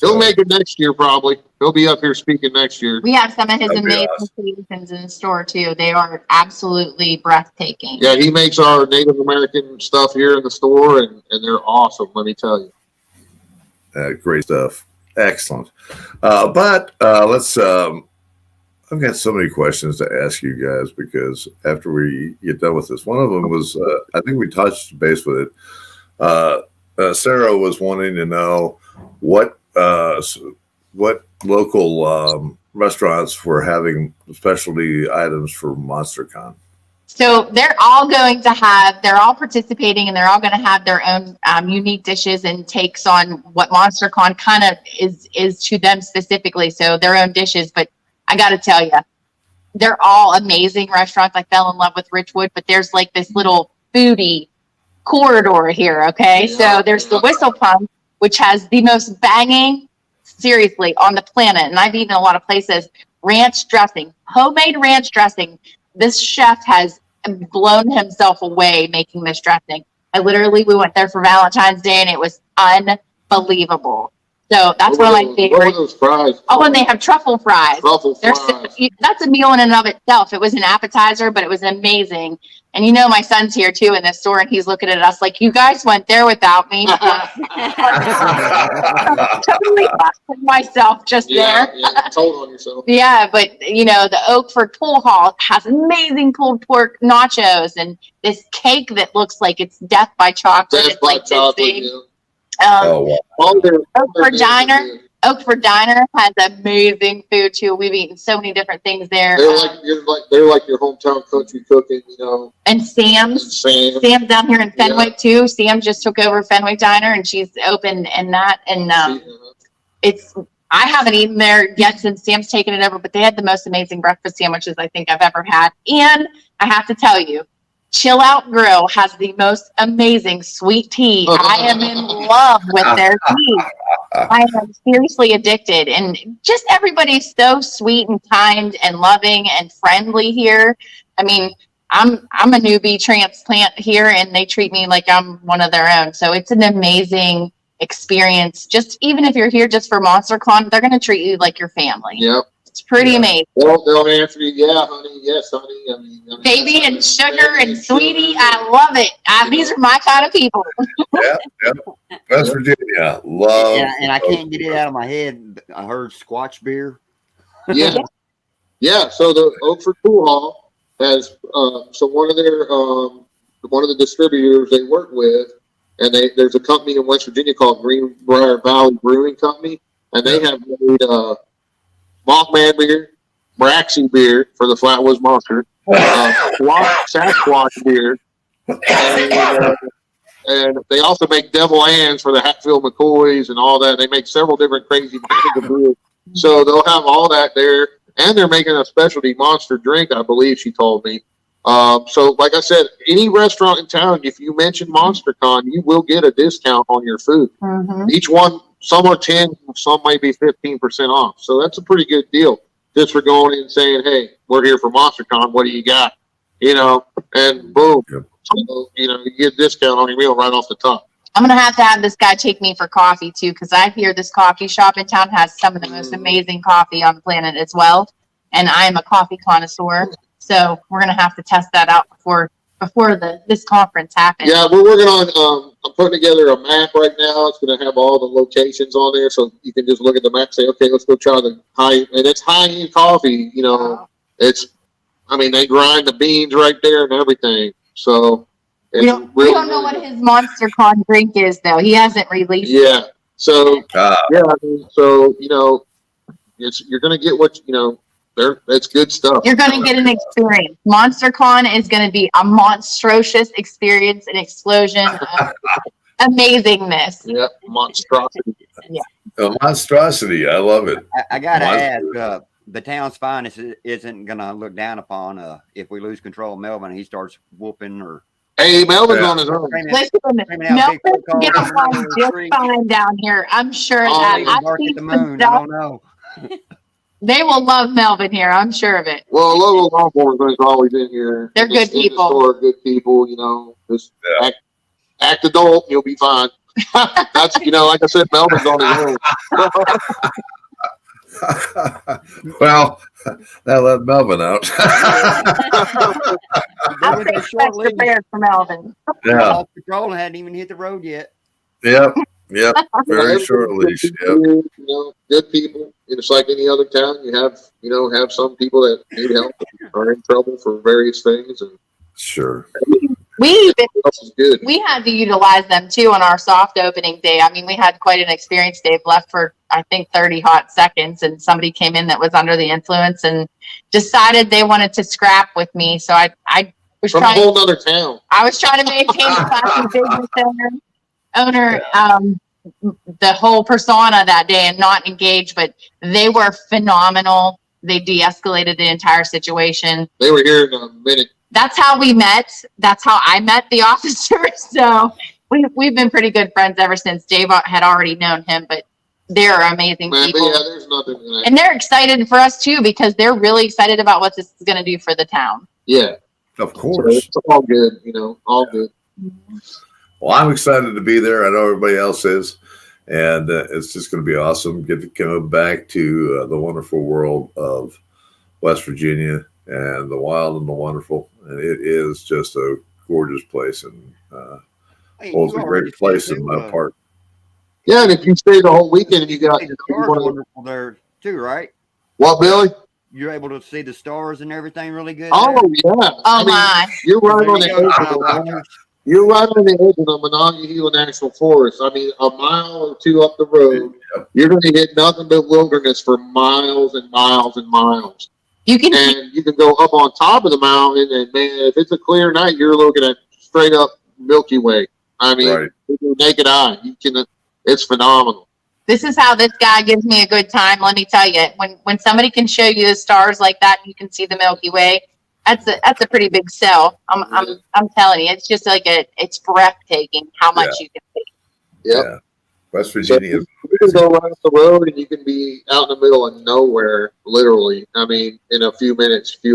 he'll So, make it next year, probably. He'll be up here speaking next year. We have some of his That'd be amazing awesome. creations in the store too. They are absolutely breathtaking. Yeah, he makes our Native American stuff here in the store, and they're awesome, let me tell you. great stuff. Excellent. But let's. I've got so many questions to ask you guys because after we get done with this, one of them was I think we touched base with it. Sarah was wanting to know what local restaurants were having specialty items for MonsterCon. So they're all participating, and they're all going to have their own unique dishes and takes on what MonsterCon kind of is to them specifically. So their own dishes, but I got to tell you, they're all amazing restaurants. I fell in love with Richwood, but there's like this little foodie corridor here. Okay. So there's the Whistle Pump, which has the most banging, seriously, on the planet. And I've eaten a lot of places, ranch dressing, homemade ranch dressing. This chef has blown himself away making this dressing. We went there for Valentine's Day and it was unbelievable. So that's one of my What favorites. are those fries? Oh, and they have truffle fries. Truffle fries. That's a meal in and of itself. It was an appetizer, but it was amazing. And my son's here too in the store, and he's looking at us like, "You guys went there without me." Totally busted myself just there. Yeah, told on yourself. Yeah, but the Oakford Pool Hall has amazing pulled pork nachos and this cake that looks like it's death by chocolate. That's It's like this chocolate, big. yeah. Oh, wow. Oakford Diner has amazing food too. We've eaten so many different things there. They're like your hometown country cooking, And Sam's down here in Fenwick too. Sam just took over Fenwick Diner, and she's open in that. And I haven't eaten there yet since Sam's taken it over, but they had the most amazing breakfast sandwiches I think I've ever had. And I have to tell you, Chill Out Grill has the most amazing sweet tea. I am in love with their tea. I am seriously addicted, and just everybody's so sweet and kind and loving and friendly here. I mean, I'm a newbie transplant here, and they treat me like I'm one of their own. So it's an amazing experience. Just even if you're here just for MonsterCon, they're going to treat you like your family. Yep. It's pretty amazing. They'll answer you, yeah, honey, yes, honey. I mean, Baby and sugar and sweetie, I love it. These are my kind of people. Yep. West Virginia, love. Yeah, and I can't get it out of my head. I heard Squatch beer. Yeah. Yeah. So the Oakford Pool Hall has so one of the distributors they work with, and there's a company in West Virginia called Greenbrier Valley Brewing Company, and they have made Mothman beer, Braxy beer for the Flatwoods Monster, Sasquatch beer, and they also make Devil Anns for the Hatfield McCoys and all that. They make several different crazy kinds of beer. So they'll have all that there, and they're making a specialty monster drink, I believe she told me. So like I said, any restaurant in town, if you mention MonsterCon, you will get a discount on your food. Mm-hmm. Each one, some are 10, some might be 15% off. So that's a pretty good deal just for going in and saying, hey, we're here for MonsterCon. What do you got? And boom. Yep. So, you get a discount on your meal right off the top. I'm going to have this guy take me for coffee too, because I hear this coffee shop in town has some of the most amazing coffee on the planet as well. And I am a coffee connoisseur. So we're going to have to test that out before this conference happens. Yeah, we're working on, I'm putting together a map right now. It's going to have all the locations on there. So you can just look at the map and say, okay, let's go try and it's high-end coffee, Wow. They grind the beans right there and everything. So We don't know what his MonsterCon drink is, though. He hasn't released it. Yeah. So, you're going to get what, that's good stuff. You're going to get an experience. MonsterCon is going to be a monstrous experience, an explosion of amazingness. Yep, monstrosity. A monstrosity. I love it. I got to ask, the town's finest isn't going to look down upon if we lose control of Melvin and he starts whooping or. Hey, Melvin's on his own. Listen, Melvin gets along just fine down here. I'm sure that. Bark at the moon. I don't know. They will love Melvin here. I'm sure of it. Well, local law enforcement's always in here. They're good people. Good people, just act act adult, you'll be fine. That's, like I said, Melvin's on his own. Well, now let Melvin out. I'll take extra prayers for Melvin. Yeah. Off patrol and hadn't even hit the road yet. Yep. Very short leash. Yep. Good people. It's like any other town. You have some people that need help, are in trouble for various things, and Sure. We good. We had to utilize them too on our soft opening day. I mean, we had quite an experience. Dave left for, I think, 30 hot seconds, and somebody came in that was under the influence and decided they wanted to scrap with me. So I was From trying. a whole other town. I was trying to maintain the classy business owner, the whole persona that day and not engage, but they were phenomenal. They de-escalated the entire situation. They were here in a minute. That's how we met. That's how I met the officer. So we've been pretty good friends ever since. Dave had already known him, but they're amazing people. Yeah, there's nothing in that. And they're excited for us too, because they're really excited about what this is going to do for the town. Yeah. Of So course. it's all good, all good. Well, I'm excited to be there. I know everybody else is. And it's just going to be awesome. Get to come back to the wonderful world of West Virginia and the wild and the wonderful. And it is just a gorgeous place, and holds a great place in my heart. Yeah, and if you stay the whole weekend and you got The stars are wonderful there too, right? what, Billy? You're able to see the stars and everything really good. Oh yeah. Oh my. You're right There on you the go. edge of You're right on the edge of the Monongahela National Forest. I mean, a mile or two up the road, you're going to hit nothing but wilderness for miles and miles and miles. You can And you can go up on top of the mountain, and man, if it's a clear night, you're looking at straight up Milky Way. I mean, Right. with your naked eye, it's phenomenal. This is how this guy gives me a good time. Let me tell you, when somebody can show you the stars like that, and you can see the Milky Way. That's a pretty big sell. I'm telling you, it's just like it's breathtaking how much you can see. Yep. Yeah. West Virginia is You can go right up the road and you can be out in the middle of nowhere, literally. I mean, in a few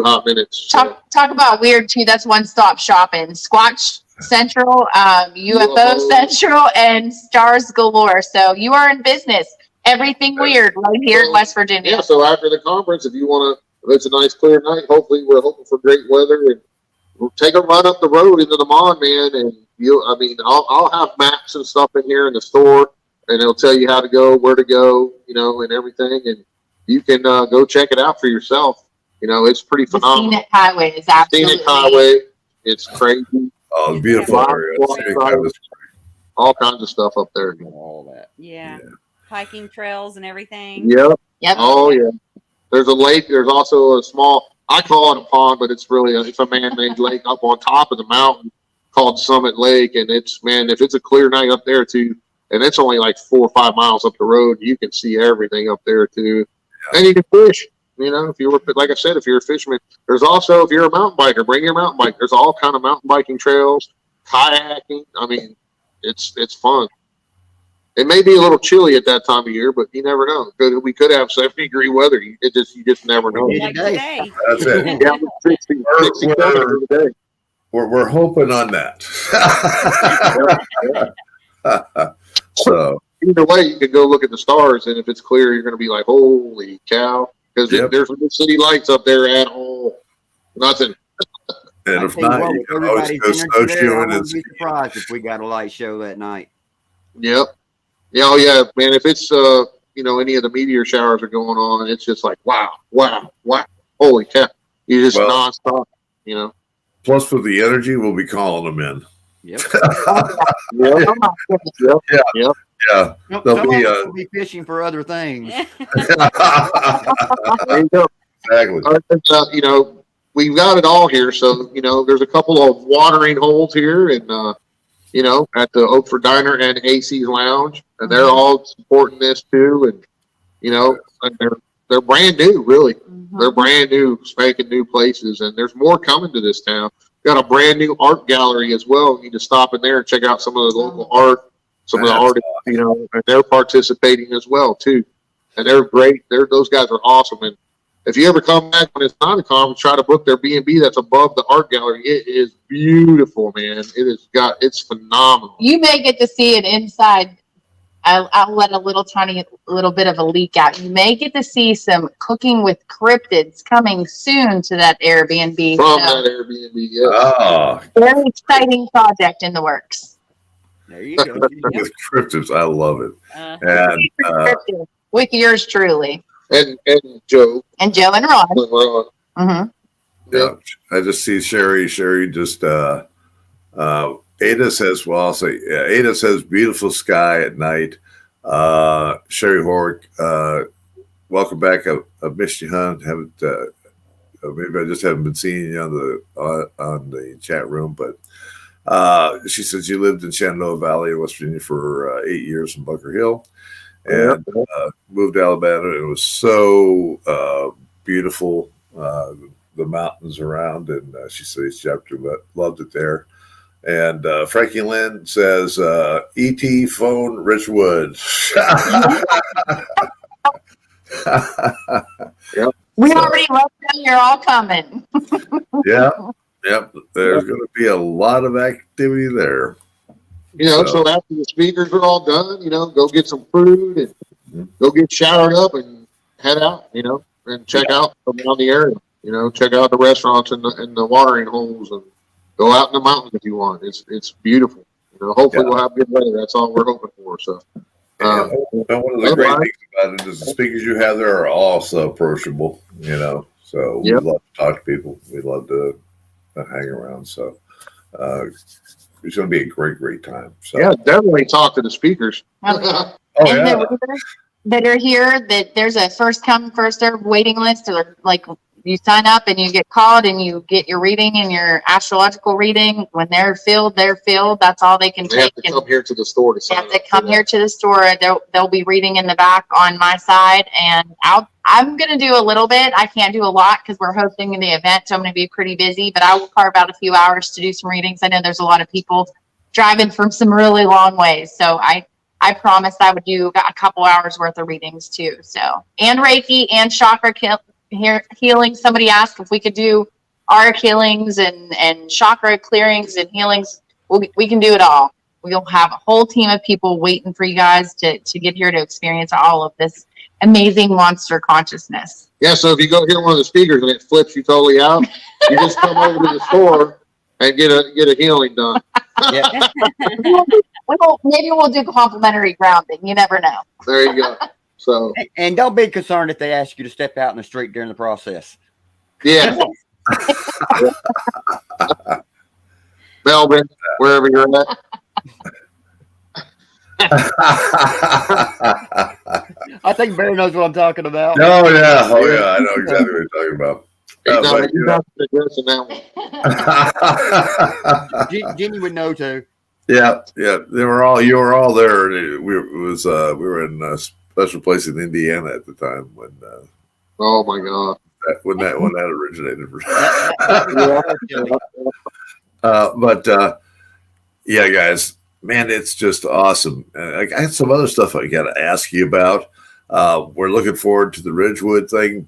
hot minutes. So, Talk about weird too. That's one stop shopping. Squatch Central, UFO Central, and stars galore. So you are in business. Everything weird right here in West Virginia. yeah, so after the conference, if you want to, if it's a nice clear night, hopefully we're hoping for great weather, and we'll take a run up the road into the Mon, man. And I'll have maps and stuff in here in the store, and it'll tell you how to go, where to go, and everything. And you can go check it out for yourself. It's pretty The phenomenal. scenic highway is absolutely Scenic highway, it's crazy. Oh, beautiful area. All kinds of stuff up there. All that. Yeah. Hiking trails and everything. Yep. Yep. Oh yeah. There's a lake. There's also a small, I call it a pond, but it's really it's a man-made lake up on top of the mountain called Summit Lake. And if it's a clear night up there too, and it's only like 4 or 5 miles up the road, you can see everything up there too. Yeah. And you can fish. If you were, like I said, if you're a fisherman, there's also, if you're a mountain biker, bring your mountain bike. There's all kind of mountain biking trails, kayaking. I mean, it's fun. It may be a little chilly at that time of year, but you never know. We could have 70-degree weather. You just never know. Like today. That's it. Yeah, 67 today. We're hoping on that. So either way, you can go look at the stars, and if it's clear, you're going to be like, "Holy cow!" Because there's no city lights up there at all. Nothing. And if not, you can always go snowshoeing. I would be surprised if we got a light show that night. Yep. Yeah, oh yeah, man. If it's any of the meteor showers are going on, it's just like wow, holy cow! You just nonstop, Plus, with the energy, we'll be calling them in. Yep. Yeah. They'll be fishing for other things. There you go. Exactly. We've got it all here. So there's a couple of watering holes here, and at the Oakford Diner and AC's Lounge, and they're all supporting this too. And they're brand new, really. Mm-hmm. They're brand new, spanking new places, and there's more coming to this town. Got a brand new art gallery as well. You need to stop in there and check out some of the local art, some of the artists, and they're participating as well too. And they're great. Those guys are awesome. And if you ever come back when it's not a conference, try to book their B&B that's above the art gallery. It is beautiful, man. It's phenomenal. You may get to see it inside. I'll let a little bit of a leak out. You may get to see some cooking with cryptids coming soon to that Airbnb. From that Airbnb, yes. Oh, Very exciting project in the works. There you go. with cryptids, I love it. And Cryptids, with yours truly. And Joe. And Joe and Ron. Mm-hmm. yeah, I just see Sherry. Sherry just Ada says, well, I'll say, yeah, Ada says, beautiful sky at night. Sherry Hork, welcome back. I've missed you, hon. Haven't, maybe I just haven't been seeing you on the chat room, but she says you lived in Shenandoah Valley, West Virginia for 8 years in Bunker Hill and moved to Alabama. It was so beautiful, the mountains around, and she says she loved it there. And Frankie Lynn says, E.T. phone Richwood. Yep. We already love them. You're all coming. Yep. There's going to be a lot of activity there. So after the speakers are all done, go get some food and go get showered up and head out, and check out around the area. Check out the restaurants and the watering holes and go out in the mountains if you want. It's beautiful. Hopefully we'll have good weather. That's all we're hoping for. So, one of the great things about it is the speakers you have there are also approachable. So we love to talk to people. We love to hang around. So it's going to be a great time. So yeah, definitely talk to the speakers. That are here, that there's a first come first served waiting list, or like you sign up and you get called and you get your reading and your astrological reading. When they're filled, that's all they can They take. have to come here to the store to sign up. They have to come here to the store. They'll be reading in the back on my side, and I'm going to do a little bit. I can't do a lot because we're hosting the event, so I'm going to be pretty busy, but I will carve out a few hours to do some readings. I know there's a lot of people driving from some really long ways, so I promised I would do a couple hours worth of readings too. So, and Reiki and chakra healing. Somebody asked if we could do auric healings and chakra clearings and healings. We can do it all. We'll have a whole team of people waiting for you guys to get here to experience all of this amazing monster consciousness. Yeah, so if you go hear one of the speakers and it flips you totally out, you just come over to the store and get a healing done. Yeah. Maybe we'll do complimentary grounding. You never know. There you go. So, and don't be concerned if they ask you to step out in the street during the process. yeah. Melbourne, wherever you're at. I think Barry knows what I'm talking about. Oh yeah, I know exactly what you're talking about. He's not addressing that one. Jenny would know too. Yeah. You were all there. We were in a special place in Indiana at the time when. Oh my God. When that originated. Yeah, guys, man, it's just awesome. I got some other stuff I got to ask you about. We're looking forward to the Richwood thing.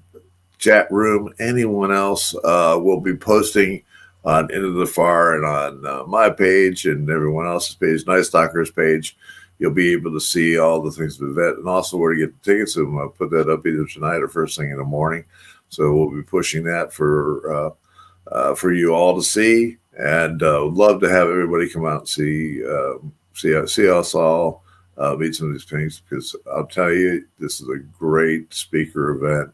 Chat room. Anyone else will be posting on Into the Far and on my page and everyone else's page, Night Stalker's page. You'll be able to see all the things of the event and also where to get the tickets. And I'll put that up either tonight or first thing in the morning. So we'll be pushing that for you all to see, and would love to have everybody come out and see us all, meet some of these things, because I'll tell you, this is a great speaker event,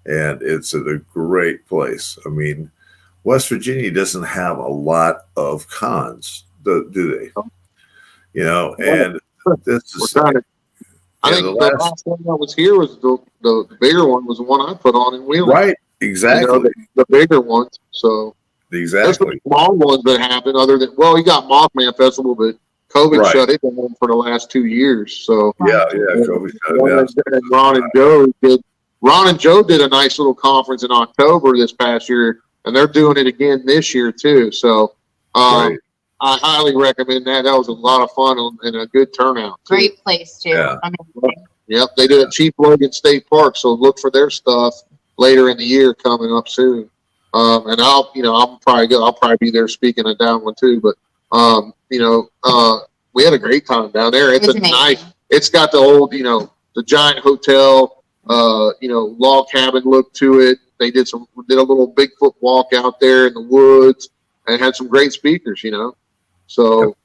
and it's at a great place. I mean, West Virginia doesn't have a lot of cons, do they? And this is. I think the last one that was here was the bigger one was the one I put on in Wheeling. Right, exactly. The bigger ones. So exactly. There's some small ones that happened other than, you got Mothman Festival, but COVID shut it down for the last 2 years. So yeah, COVID shut it down. And Ron and Joe did a nice little conference in October this past year, and they're doing it again this year too. So I highly recommend that. That was a lot of fun and a good turnout. Great place too. Yeah. Yep, they did it at Chief Logan State Park, so look for their stuff later in the year coming up soon. And I'll probably be there speaking at that one too. But we had a great time down there. It's nice. It's got the old, the giant hotel, log cabin look to it. They did a little Bigfoot walk out there in the woods and had some great speakers, So,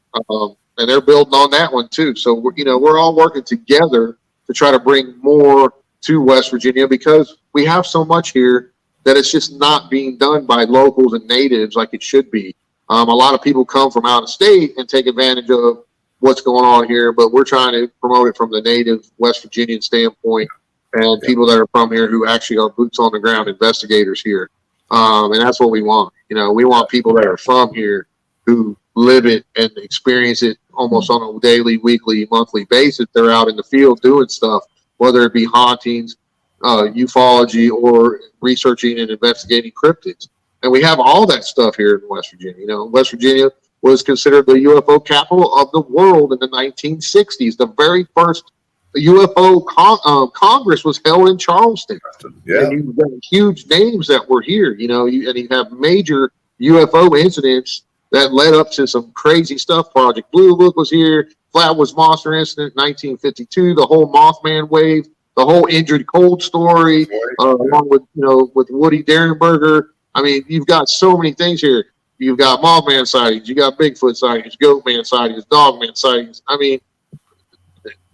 and they're building on that one too. So we're all working together to try to bring more to West Virginia, because we have so much here that it's just not being done by locals and natives like it should be. A lot of people come from out of state and take advantage of what's going on here, but we're trying to promote it from the native West Virginian standpoint, and people that are from here who actually are boots on the ground investigators here. And that's what we want. We want people that are from here who live it and experience it almost on a daily, weekly, monthly basis. They're out in the field doing stuff, whether it be hauntings, ufology, or researching and investigating cryptids. And we have all that stuff here in West Virginia. West Virginia was considered the UFO capital of the world in the 1960s. The very first UFO Congress was held in Charleston. Yeah. And you've got huge names that were here, and you have major UFO incidents that led up to some crazy stuff. Project Blue Book was here. Flatwoods Monster Incident, 1952. The whole Mothman wave. The whole Injured Cold story, along with Woody Derenberger. I mean, you've got so many things here. You've got Mothman sightings. You got Bigfoot sightings, Goatman sightings, Dogman sightings. I mean,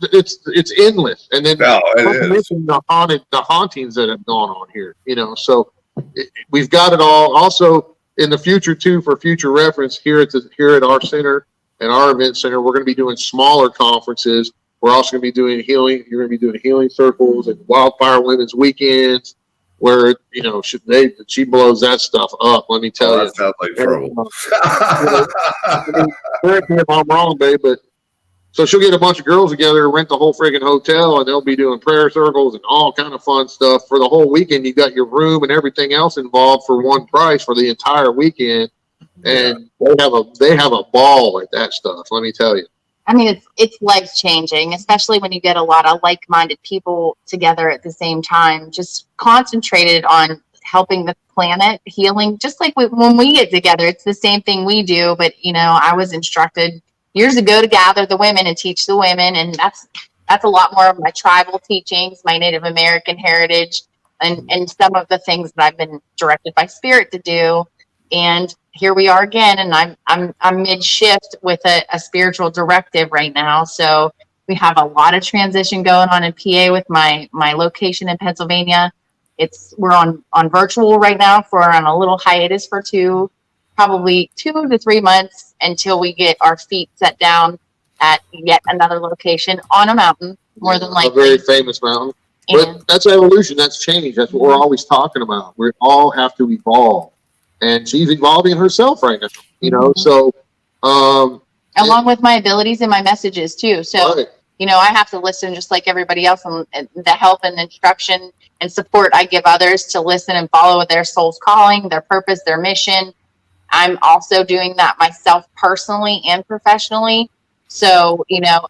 it's endless. And then the hauntings that have gone on here. So we've got it all. Also, in the future too, for future reference, here at our center and our event center, we're going to be doing smaller conferences. We're also going to be doing healing. You're going to be doing healing circles and Wildfire Women's weekends, where she blows that stuff up. Let me tell you. That sounds like trouble. Correct me if I'm wrong, babe, but so she'll get a bunch of girls together, rent the whole friggin' hotel, and they'll be doing prayer circles and all kind of fun stuff for the whole weekend. You got your room and everything else involved for one price for the entire weekend, and they have a ball at that stuff. Let me tell you. I mean, it's life changing, especially when you get a lot of like-minded people together at the same time, just concentrated on helping the planet, healing. Just like when we get together, it's the same thing we do. But I was instructed years ago to gather the women and teach the women, and that's a lot more of my tribal teachings, my Native American heritage, and some of the things that I've been directed by Spirit to do. And here we are again, and I'm mid shift with a spiritual directive right now. So we have a lot of transition going on in PA with my location in Pennsylvania. We're on virtual right now. We're on a little hiatus for probably 2 to 3 months until we get our feet set down at yet another location on a mountain, more than likely. A very famous mountain. But that's evolution. That's change. That's what we're always talking about. We all have to evolve. And she's evolving herself right now, So, along with my abilities and my messages too. So, right. I have to listen just like everybody else, and the help and instruction and support I give others to listen and follow their soul's calling, their purpose, their mission. I'm also doing that myself personally and professionally. So,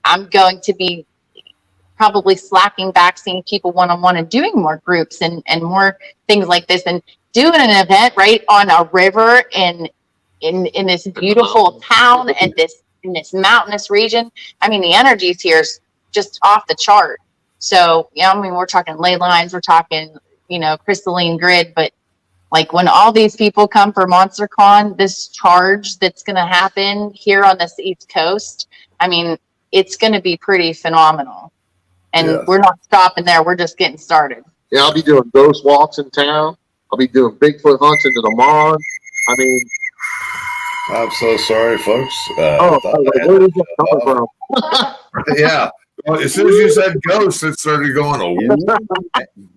I'm going to be probably slacking back, seeing people one-on-one and doing more groups and more things like this, and doing an event right on a river in this beautiful town and in this mountainous region. I mean, the energies here is just off the chart. So, we're talking ley lines, we're talking, crystalline grid, but like when all these people come for MonsterCon, this charge that's going to happen here on this East Coast, I mean, it's going to be pretty phenomenal. And we're not stopping there. We're just getting started. Yeah, I'll be doing ghost walks in town. I'll be doing Bigfoot hunts into the Mon. I mean, I'm so sorry, folks. where is that coming from? Yeah. Well, as soon as you said ghosts, it started going,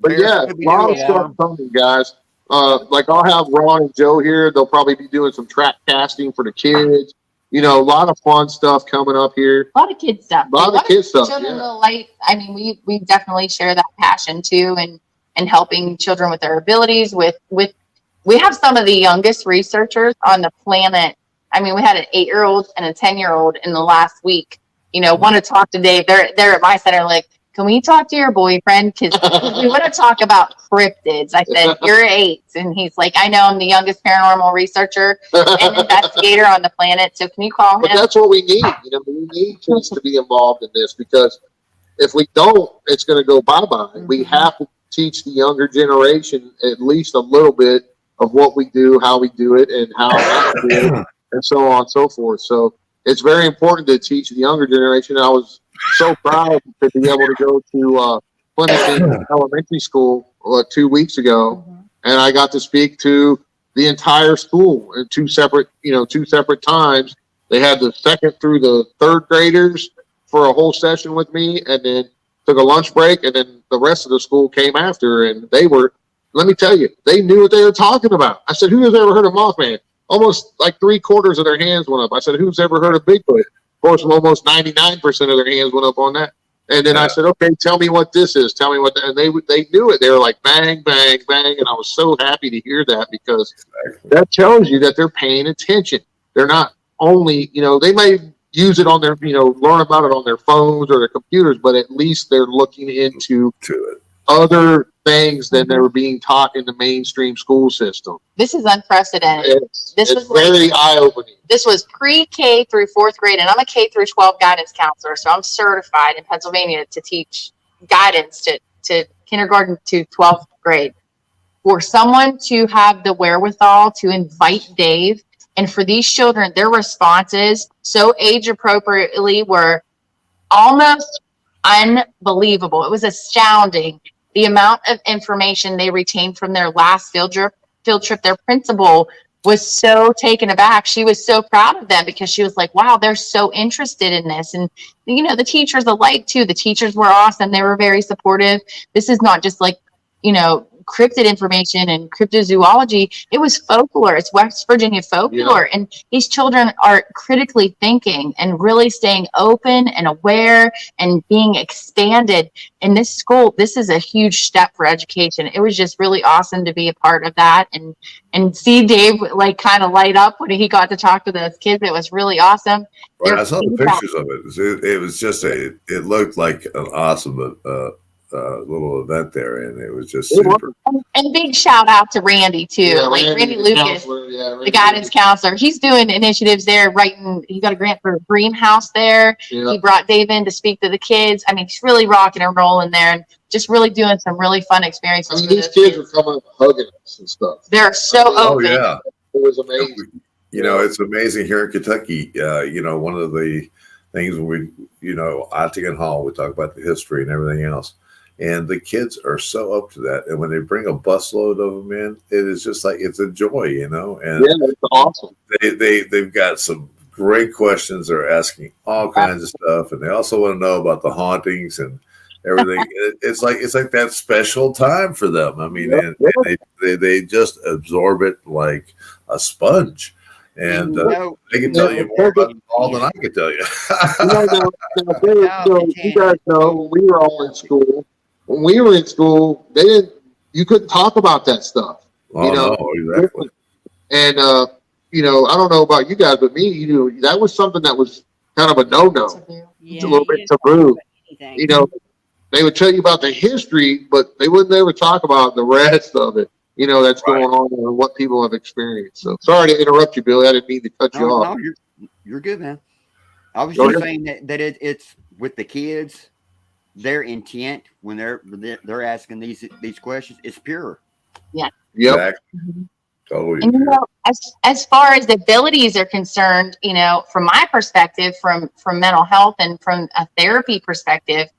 But yeah, a lot of stuff coming, guys. Like I'll have Ron and Joe here. They'll probably be doing some track casting for the kids. A lot of fun stuff coming up here. A lot of kid stuff. A lot of kid stuff. Children of the light. I mean, we definitely share that passion too, and helping children with their abilities. We have some of the youngest researchers on the planet. I mean, we had an 8-year-old and a 10-year-old in the last week. Want to talk to Dave? They're at my center, like, can we talk to your boyfriend? Because we want to talk about cryptids. I said, you're 8. And he's like, I know, I'm the youngest paranormal researcher and investigator on the planet. So can you call him? But that's what we need. You know, we need kids to be involved in this, because if we don't, it's going to go bye-bye. We have to teach the younger generation at least a little bit of what we do, how we do it, and how not to do it, and so on and so forth. So it's very important to teach the younger generation. I was so proud to be able to go to Flemington Elementary School 2 weeks ago, and I got to speak to the entire school in two separate times. They had the 2nd through the 3rd graders for a whole session with me, and then took a lunch break, and then the rest of the school came after, and they were, let me tell you, they knew what they were talking about. I said, who has ever heard of Mothman? Almost like 3/4 of their hands went up. I said, who's ever heard of Bigfoot? Of course, almost 99% of their hands went up on that. And then I said, okay, tell me what this is. Tell me what, and they knew it. They were like, bang, bang, bang. And I was so happy to hear that, because that tells you that they're paying attention. They're not only, they may use it on their, learn about it on their phones or their computers, but at least they're looking into other things than they were being taught in the mainstream school system. This is unprecedented. It's very eye-opening. This was pre-K through 4th grade, and I'm a K through 12 guidance counselor, so I'm certified in Pennsylvania to teach guidance to kindergarten to 12th grade. For someone to have the wherewithal to invite Dave, and for these children, their responses so age appropriately were almost unbelievable. It was astounding the amount of information they retained from their last field trip. Their principal was so taken aback. She was so proud of them, because she was like, wow, they're so interested in this. And, the teachers alike too. The teachers were awesome. They were very supportive. This is not just like, cryptid information and cryptozoology. It was folklore. It's West Virginia folklore. And these children are critically thinking and really staying open and aware and being expanded. In this school, this is a huge step for education. It was just really awesome to be a part of that and see Dave like kind of light up when he got to talk to those kids. It was really awesome. Right, I saw the pictures of it. It was just it looked like an awesome little event there, and it was just super. And big shout out to Randy too, Randy Lucas, the guidance counselor. He's doing initiatives there. He got a grant for a greenhouse there. Yeah. He brought Dave in to speak to the kids. I mean, he's really rocking and rolling there, and just really doing some really fun experiences. I mean, these kids were coming up hugging us and stuff. They're so open. Oh yeah, it was amazing. It's amazing here in Kentucky. One of the things when we, Ottigan Hall, we talk about the history and everything else. And the kids are so up to that. And when they bring a busload of them in, it is just like, it's a joy, And yeah, it's awesome. They've got some great questions. They're asking all kinds of stuff. And they also want to know about the hauntings and everything. It's like that special time for them. I mean, and they just absorb it like a sponge. And they can tell you more about it all than I can tell you. You guys know, when we were all in school, you couldn't talk about that stuff. No, exactly. And I don't know about you guys, but me, that was something that was kind of a no-no. It's a little bit taboo. They would tell you about the history, but they wouldn't ever talk about the rest of it. That's going on and what people have experienced. So sorry to interrupt you, Billy. I didn't mean to cut you off. No, you're good, man. I was just saying that it's with the kids. Their intent when they're asking these questions is pure. Yeah. Yep. Exactly. Totally. And as far as the abilities are concerned, from my perspective, from mental health and from a therapy perspective,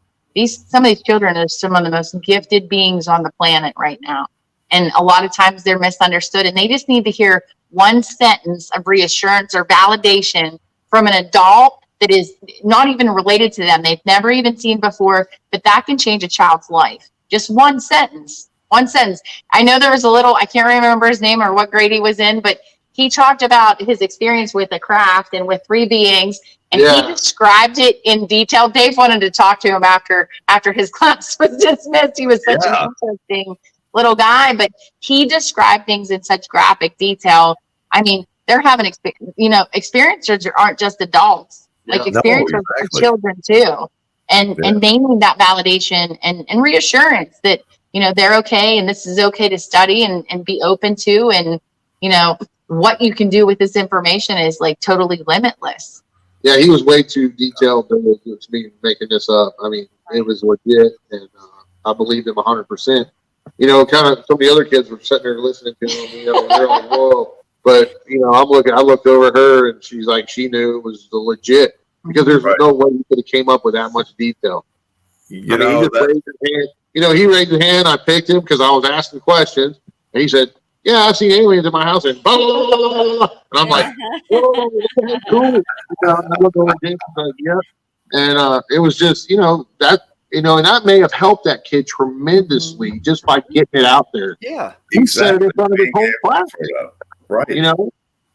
some of these children are some of the most gifted beings on the planet right now. And a lot of times they're misunderstood, and they just need to hear one sentence of reassurance or validation from an adult that is not even related to them. They've never even seen before, but that can change a child's life. Just one sentence. I know there was I can't remember his name or what grade he was in, but he talked about his experience with a craft and with 3 beings, and he described it in detail. Dave wanted to talk to him after his class was dismissed. He was such an interesting little guy, but he described things in such graphic detail. I mean, they're having, experiencers aren't just adults. Experiencers are children too. and naming that validation and reassurance that, you know, they're okay and this is okay to study and be open to, and, you know, what you can do with this information is like totally limitless. Yeah, he was way too detailed to me making this up. I mean, it was legit, and I believed him 100%. You know, kind of some of the other kids were sitting there listening to him. You know, they're like, whoa. But, you know, I looked over at her, and she's like, she knew it was the legit, because there's no way you could have came up with that much detail. He just raised his hand. You know, he raised his hand. I picked him because I was asking questions, and he said, yeah, I've seen aliens in my house, and blah, blah, blah, blah, blah. And I'm like, whoa, that's cool. You know, and I look over at James, like, yeah. And it was just, you know, that, you know, and that may have helped that kid tremendously just by getting it out there. Yeah. He said it in front of his whole class. Right. You know,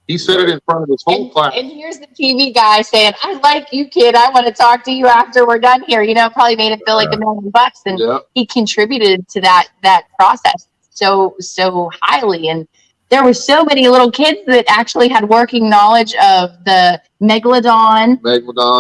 he said it in front of his whole class. And here's the TV guy saying, I like you, kid. I want to talk to you after we're done here. You know, probably made him feel like $1 million. And he contributed to that process so highly. And there were so many little kids that actually had working knowledge of the megalodon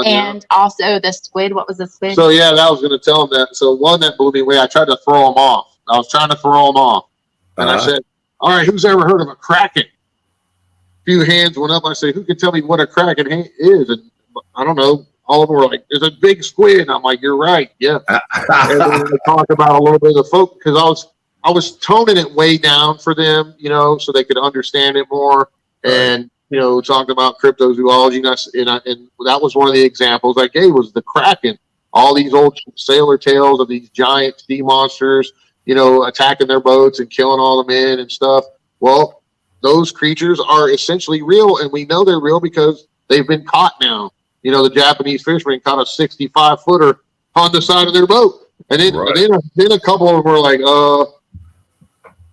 and also the squid. What was the squid? So yeah, I was going to tell him that. So one that blew me away, I tried to throw him off. I was trying to throw him off. And I said, all right, who's ever heard of a kraken? A few hands went up. I said, who can tell me what a kraken is? And I don't know. All of them were like, there's a big squid. And I'm like, you're right. Yeah. And then we talked about a little bit of the folk, because I was toning it way down for them, you know, so they could understand it more. And, you know, talking about cryptozoology. And that was one of the examples I gave, was the kraken. All these old sailor tales of these giant sea monsters, you know, attacking their boats and killing all the men and stuff. Well, those creatures are essentially real, and we know they're real because they've been caught now. You know, the Japanese fishermen caught a 65-footer on the side of their boat. And then a couple of them were like,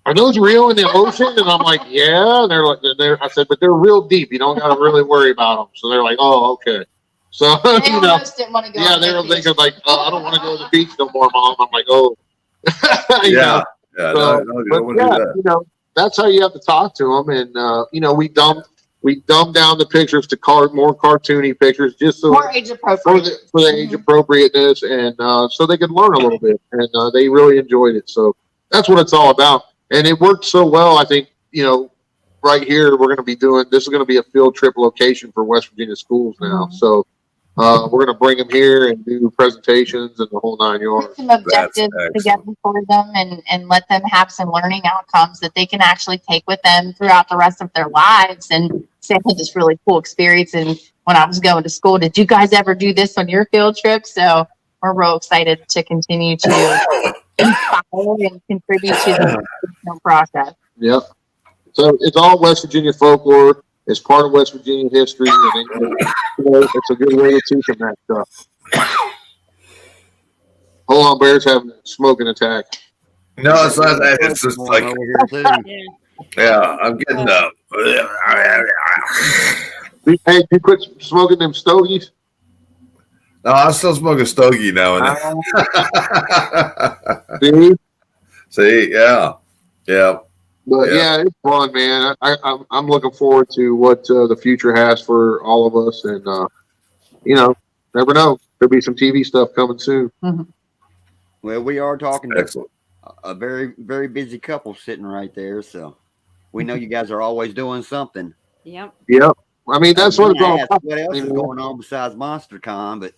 are those real in the ocean? And I'm like, yeah. And they're like, I said, but they're real deep. You don't got to really worry about them. So they're like, oh, okay. So, they you know, didn't want to go. Yeah, they were thinking like, oh, I don't want to go to the beach no more, Mom. I'm like, oh. You know? So, you know, that's how you have to talk to them. And, you know, we dumbed down the pictures to more cartoony pictures, just so more age appropriate for the age appropriateness, and so they could learn a little bit, and they really enjoyed it. So that's what it's all about. And it worked so well. I think, you know, right here, we're going to be this is going to be a field trip location for West Virginia schools now. Mm-hmm. So we're going to bring them here and do presentations and the whole 9 yards. Put some objectives together for them and let them have some learning outcomes that they can actually take with them throughout the rest of their lives, and say, I had this really cool experience. And when I was going to school, did you guys ever do this on your field trip? So we're real excited to continue to inspire and contribute to the process. Yep. So it's all West Virginia folklore. It's part of West Virginia history, and it's a good way to teach them that stuff. Hold on, Bear's having a smoking attack. No, it's not that. It's just like, yeah, I'm getting up. Hey, you quit smoking them stogies? No, I still smoke a stogie now and then. See, yeah. But yeah, it's fun, man. I'm looking forward to what the future has for all of us, and you know, never know. There'll be some TV stuff coming soon. Mm-hmm. Well, we are talking to a very, very busy couple sitting right there, so we know you guys are always doing something. Yep. I mean, that's what it's all about. What else is going on besides MonsterCon? But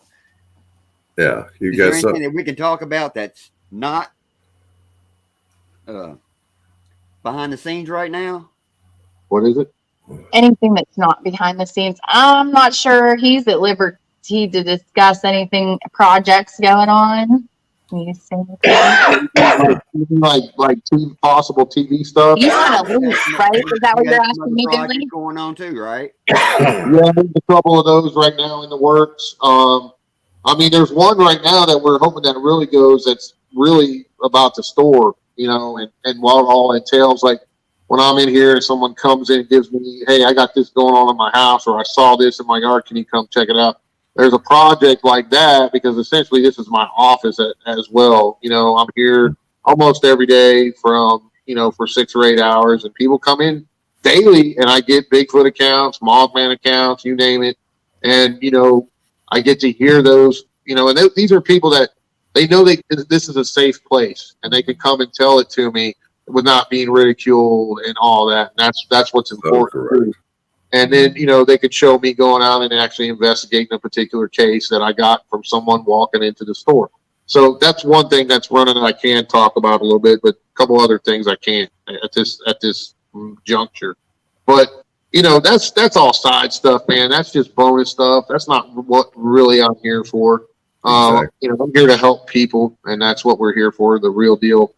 yeah, you is guys. There anything that we can talk about that's not behind the scenes right now? What is it? Anything that's not behind the scenes. I'm not sure he's at liberty to discuss anything, projects going on. Can you say like possible TV stuff? You want to leave, right? Is that what you're asking me, Billy? Going on too, right? Yeah, there's a couple of those right now in the works. I mean, there's one right now that we're hoping that really goes. That's really about the store, you know, and what all entails. Like when I'm in here and someone comes in and gives me, hey, I got this going on in my house, or I saw this in my yard. Can you come check it out? There's a project like that, because essentially this is my office as well. You know, I'm here almost every day from, you know, for 6 or 8 hours, and people come in daily, and I get Bigfoot accounts, Mothman accounts, you name it. And, you know, I get to hear those you know, and these are people that they know this is a safe place, and they can come and tell it to me without being ridiculed and all that. And that's what's important. And then, you know, they could show me going out and actually investigating a particular case that I got from someone walking into the store. So that's one thing that's running that I can talk about a little bit, but a couple other things I can't at this juncture. But, you know, that's all side stuff, man. That's just bonus stuff. That's not what really I'm here for. Exactly. You know, I'm here to help people, and that's what we're here for, the real deal.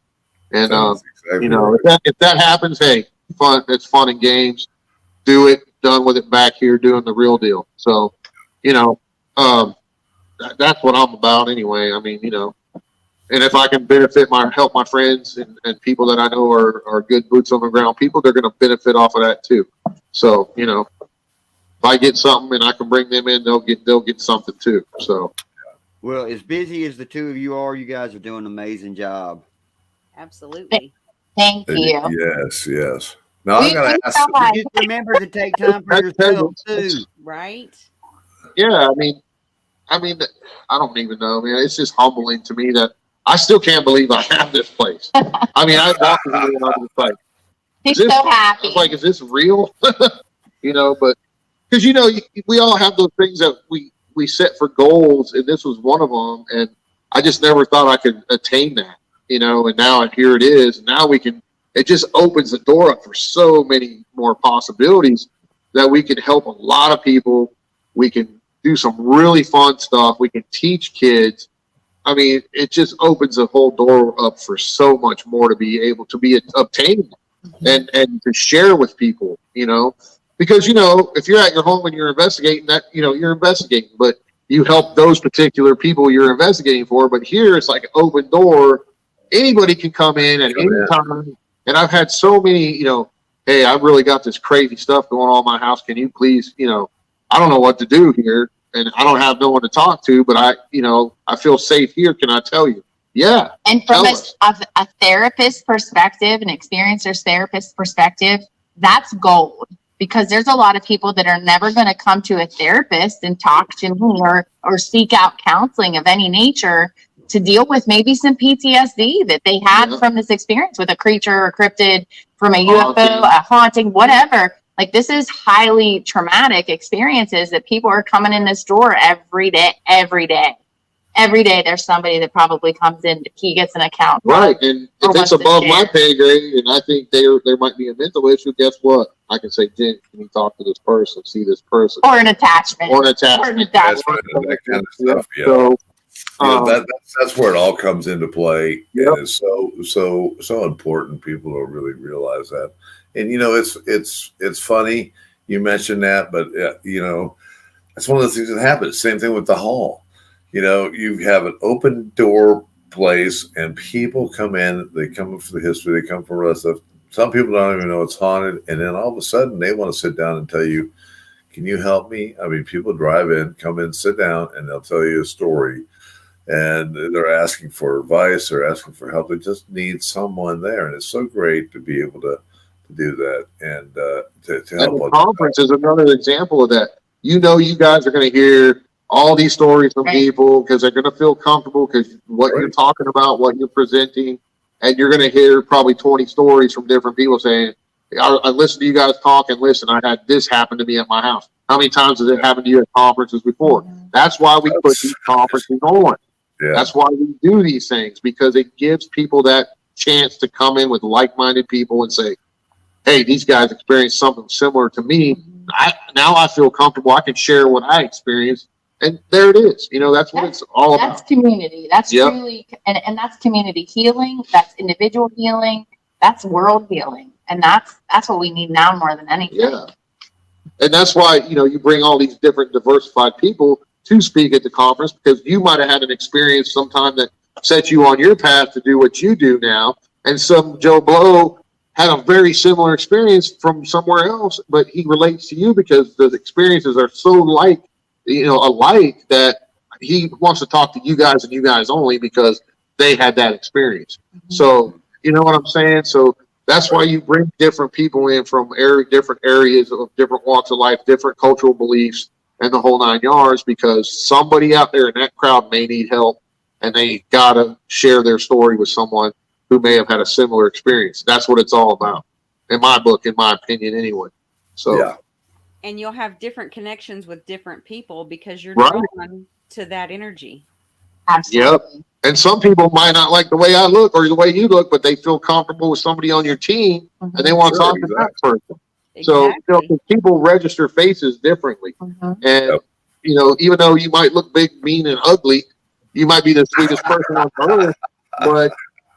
And, exactly you know, if that happens, hey, fun. It's fun and games. Do it. Done with it back here doing the real deal. So, you know, that's what I'm about anyway. I mean, you know, and if I can help my friends and people that I know are good boots on the ground people, they're going to benefit off of that too. So, you know, if I get something and I can bring them in, they'll get something too. So, well, as busy as the two of you are, you guys are doing an amazing job. Absolutely. Thank you. Yes. Now I'm going to ask. Just remember to take time for yourself too. Right. Yeah, I mean, I don't even know, man. It's just humbling to me that I still can't believe I have this place. I mean, I walked in and I was like, He's so happy. I was like, is this real? You know, but because, you know, we all have those things that we set for goals, and this was one of them, and I just never thought I could attain that, you know, and now here it is. Now it just opens the door up for so many more possibilities that we can help a lot of people. We can do some really fun stuff. We can teach kids. I mean, it just opens the whole door up for so much more to be able to be obtained and to share with people, you know, because, you know, if you're at your home and you're investigating that, you know, you're investigating, but you help those particular people you're investigating for. But here it's like an open door. Anybody can come in at any time. And I've had so many, you know, hey, I've really got this crazy stuff going on in my house. Can you please, you know, I don't know what to do here, and I don't have no one to talk to, but I feel safe here. Can I tell you? Yeah. And from a therapist perspective, an experienced therapist perspective, that's gold, because there's a lot of people that are never going to come to a therapist and talk to me or seek out counseling of any nature to deal with maybe some PTSD that they had from this experience with a creature or cryptid, from a UFO, a haunting, whatever. Like, this is highly traumatic experiences that people are coming in this door every day. There's somebody that probably comes in, he gets an account. Right. And if it's above my pay grade and I think there might be a mental issue, guess what? I can say, Jen, can you talk to this person, see this person? Or an attachment. That's right, that kind of stuff. Yeah. So, that's where it all comes into play. And it's so important. People don't really realize that. And, you know, it's funny you mentioned that, but you know, that's one of the things that happens. Same thing with the hall. You know, you have an open door place, and people come in. They come for the history. They come for other stuff. Some people don't even know it's haunted, and then all of a sudden they want to sit down and tell you, "Can you help me?" I mean, people drive in, come in, sit down, and they'll tell you a story. And they're asking for advice, they're asking for help. They just need someone there, and it's so great to be able to do that and to help. The conference is another example of that. You know, you guys are going to hear all these stories from people because they're going to feel comfortable because what you're talking about, what you're presenting, and you're going to hear probably 20 stories from different people saying, I listened to you guys talk, and listen, I had this happen to me at my house. How many times has it happened to you at conferences before? That's why we put these conferences on. Yeah. That's why we do these things, because it gives people that chance to come in with like-minded people and say, hey, these guys experienced something similar to me. Now I feel comfortable. I can share what I experienced. And there it is. You know, that's what it's all about. That's community. That's truly, and that's community healing. That's individual healing. That's world healing. And that's what we need now more than anything. Yeah. And that's why, you know, you bring all these different diversified people to speak at the conference, because you might have had an experience sometime that set you on your path to do what you do now. And some Joe Blow had a very similar experience from somewhere else, but he relates to you because the experiences are so alike that he wants to talk to you guys and you guys only because they had that experience. So, you know what I'm saying? So that's why you bring different people in from different areas of different walks of life, different cultural beliefs, and the whole 9 yards, because somebody out there in that crowd may need help, and they gotta share their story with someone who may have had a similar experience. That's what it's all about, in my book, in my opinion, anyway. So, Yeah. And you'll have different connections with different people because you're Right. drawn to that energy. Absolutely. and some people might not like the way I look or the way you look, but they feel comfortable with somebody on your team, and they want to Sure, talk to that person. So, Exactly. 'cause people register faces differently. Mhm. And, Yep. even though you might look big, mean, and ugly, you might be the sweetest person on earth, but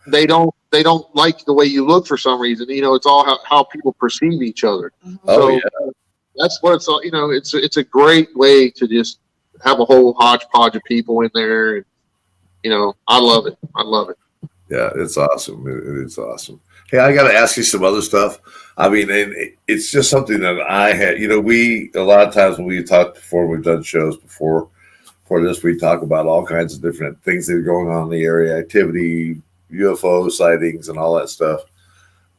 they don't like the way you look for some reason. It's all how people perceive each other. Oh, So yeah. that's what it's all, it's a great way to just have a whole hodgepodge of people in there. And, I love it. I love it. Yeah, it's awesome. It is awesome. Hey, I got to ask you some other stuff. I mean, and it's just something that I had. We a lot of times when we talked before, we've done shows before. For this, we talk about all kinds of different things that are going on in the area, activity, UFO sightings, and all that stuff.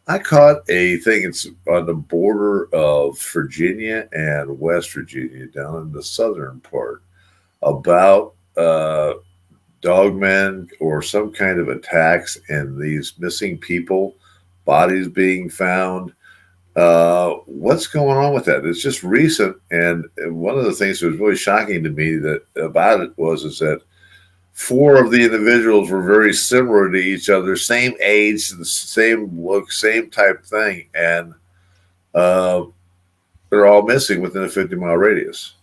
I caught a thing. It's on the border of Virginia and West Virginia, down in the southern part, about dogmen or some kind of attacks and these missing people, bodies being found. What's going on with that? It's just recent, and one of the things that was really shocking to me about it is that 4 of the individuals were very similar to each other, same age, the same look, same type thing, and they're all missing within a 50-mile radius.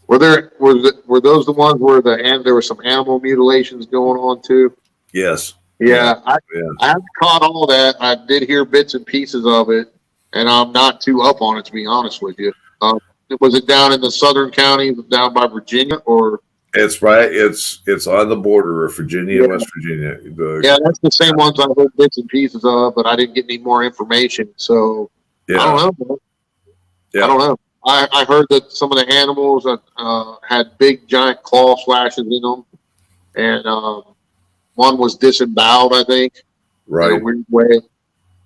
Were those the ones where there were some animal mutilations going on too? Yes. Yeah, I Yeah. haven't caught all that. I did hear bits and pieces of it, and I'm not too up on it, to be honest with you. Was it down in the southern county, down by Virginia, or? It's right. It's on the border of Virginia and West Virginia. Yeah, that's the same ones I heard bits and pieces of, but I didn't get any more information. So Yeah. I don't know. Yeah. I don't know. I heard that some of the animals had big giant claw slashes in them, and one was disemboweled, I think, Right. in a weird way.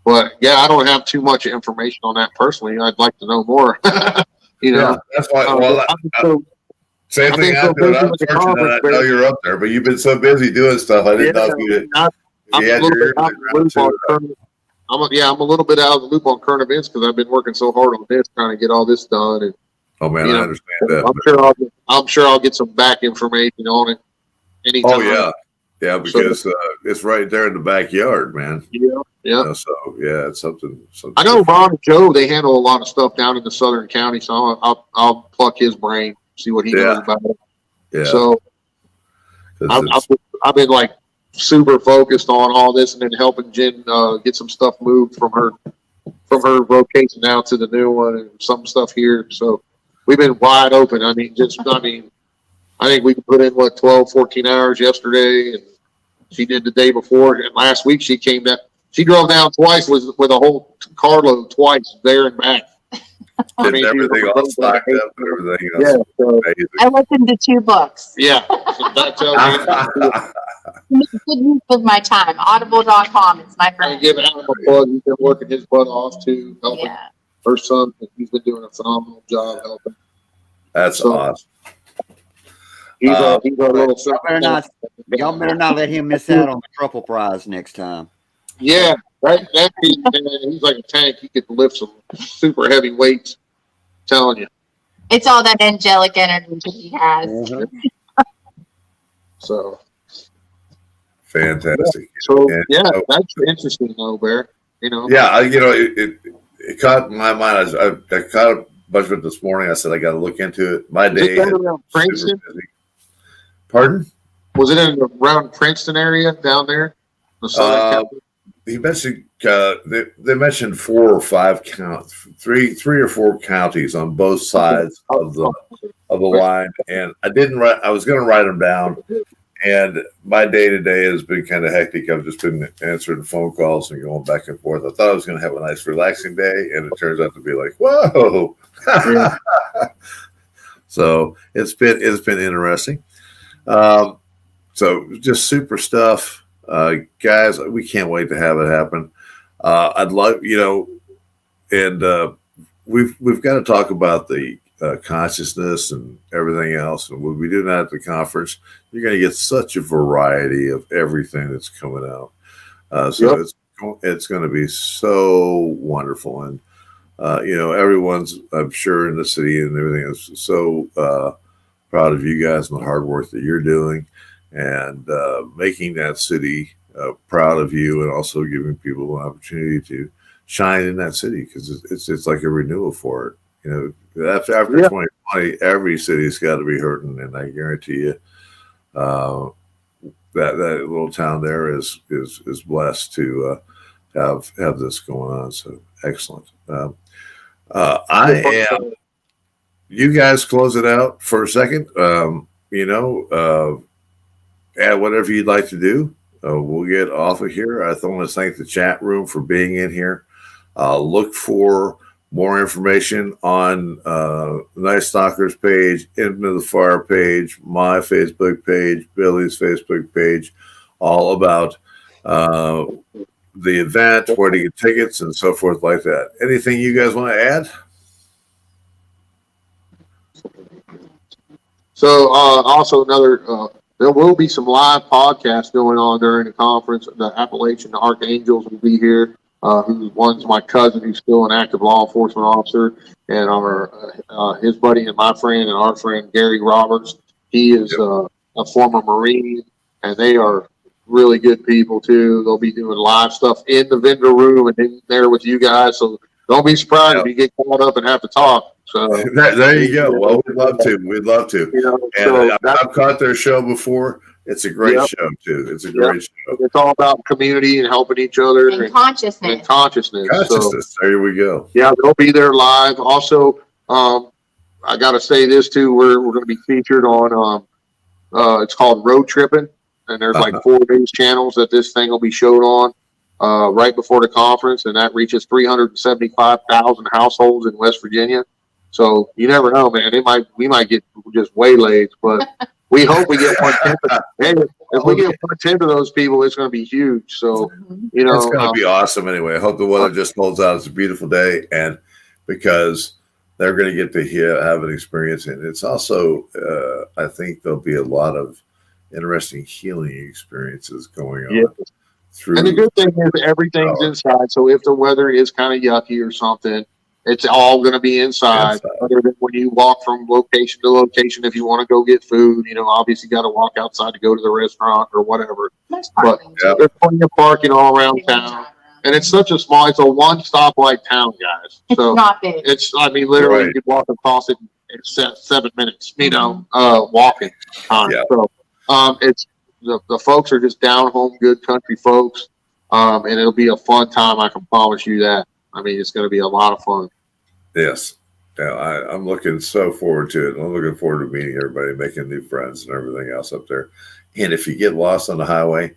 But yeah, I don't have too much information on that personally. I'd like to know more. Yeah, that's why. Well, So, same I've thing been so happened. busy I'm with the fortunate conference, that I know Barry. you're up there, but you've been so busy doing stuff. I didn't know if you I'm had a little your bit out of the loop on current. I'm a little bit out of the loop on current events because I've been working so hard on this, trying to get all this done. And Oh man, I understand that. I'm sure I'll get some back information on it anytime. Oh yeah, yeah, because it's right there in the backyard, man. Yeah. So yeah, it's something. I know Ron and Joe. They handle a lot of stuff down in the southern county, so I'll pluck his brain, see what he knows about it. Yeah. So I've been like super focused on all this, and then helping Jen get some stuff moved from her location now to the new one, and some stuff here. So we've been wide open. I think we could put in 12, 14 hours yesterday, and she did the day before. And last week she came down. She drove down twice with a whole carload twice there and back. Everything all stocked up and everything else. Yeah, so, I listened to 2 books. yeah. So that tells you. Good use of my time. Audible.com. It's my I friend. give Adam a plug. He's been working his butt off too, helping Yeah. her son. He's been doing a phenomenal job helping. That's So, awesome. He's our little Y'all better not let him miss out on the truffle prize next time. Yeah, that kid, man, he's like a tank. He could lift some super heavy weights. I'm telling you. It's all that angelic energy that he has. So Fantastic. So And yeah, so- that's interesting though, Bear. Yeah, it caught my mind. I caught a bunch of it this morning. I said I got to look into it. My Is day. it down had around been Princeton? super busy. Pardon? Was it in around Princeton area down there? The southern county? He mentioned they mentioned 4 or 5 three or 4 counties on both sides of the line, and I didn't write. I was going to write them down, and my day to day has been kind of hectic. I've just been answering phone calls and going back and forth. I thought I was going to have a nice, relaxing day, and it turns out to be like, whoa. So it's been interesting. So just super stuff. Guys, we can't wait to have it happen. I'd love, and we've got to talk about the consciousness and everything else. And when we do that at the conference, you're going to get such a variety of everything that's coming out. So it's going to be so wonderful. And, everyone's, I'm sure, in the city and everything is so proud of you guys and the hard work that you're doing and making that city proud of you, and also giving people an opportunity to shine in that city, because it's like a renewal for it. After 2020, every city's got to be hurting, and I guarantee you that little town there is blessed to have this going on. So excellent. I am. You guys close it out for a second. Add whatever you'd like to do. We'll get off of here. I want to thank the chat room for being in here. Look for more information on Night Stalkers page, Into the Fire page, my Facebook page, Billy's Facebook page, all about the event, where to get tickets, and so forth like that. Anything you guys want to add? So also there will be some live podcasts going on during the conference. The Appalachian Archangels will be here. One's my cousin who's still an active law enforcement officer, and his buddy and my friend and our friend Gary Roberts. He is a former Marine, and they are really good people too. They'll be doing live stuff in the vendor room and in there with you guys. So don't be surprised if you get caught up and have to talk. So there you go. Well, we'd love to. We'd love to. I've caught their show before. It's a great show too. It's a great show. It's all about community and helping each other and consciousness. And consciousness. So, there we go. Yeah, they'll be there live. Also, I got to say this too. We're going to be featured on. It's called Road Tripping, and there's like 4 news channels that this thing will be showed on right before the conference, and that reaches 375,000 households in West Virginia. So you never know, man. We might get just waylaid, but we hope we get 1/10. If we get 1/10 of those people, it's going to be huge. So it's going to be awesome anyway. I hope the weather just holds out. It's a beautiful day, and because they're going to get to have an experience, and it's also I think there'll be a lot of interesting healing experiences going on. And the good thing is everything's inside. So if the weather is kind of yucky or something, it's all going to be inside. Other than when you walk from location to location, if you want to go get food, obviously you got to walk outside to go to the restaurant or whatever. But there's plenty of parking all around town. And it's it's a one stoplight town, guys. So it's not big. Literally you could walk across it in 7 minutes, walking time. Yeah. So it's the folks are just down home, good country folks. And it'll be a fun time. I can promise you that. It's going to be a lot of fun. Yes. Yeah, I'm looking so forward to it. I'm looking forward to meeting everybody, making new friends and everything else up there. And if you get lost on the highway,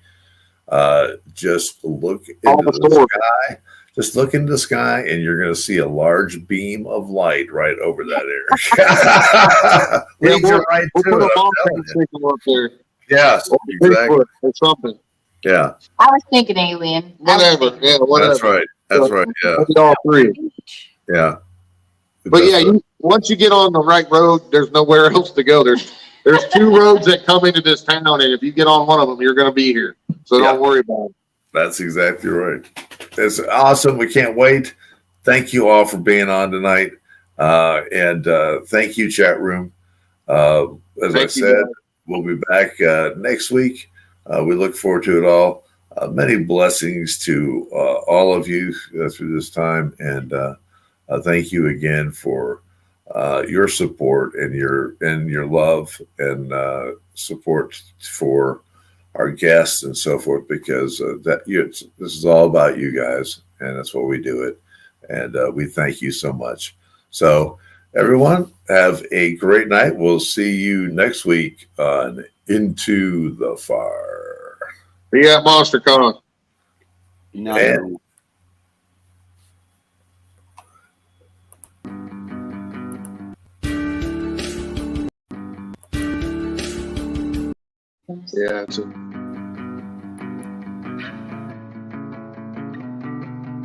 just look into the sky. Just look into the sky, and you're going to see a large beam of light right over that area. We'll put a bomb signal up there. Yes, exactly. Or something. Yeah. I was thinking alien. Whatever. Yeah, whatever. That's right. That's right. Yeah. All three. Yeah. But once you get on the right road, there's nowhere else to go. There's 2 roads that come into this town, and if you get on one of them, you're going to be here. So don't worry about it. That's exactly right. It's awesome. We can't wait. Thank you all for being on tonight. And thank you, chat room. As I said, we'll be back next week. We look forward to it all. Many blessings to all of you through this time, and thank you again for your support and your love and support for our guests and so forth. Because this is all about you guys, and that's why we do it. And we thank you so much. So everyone, have a great night. We'll see you next week on Into the Fire. Be at MonsterCon. No. Yeah, it's a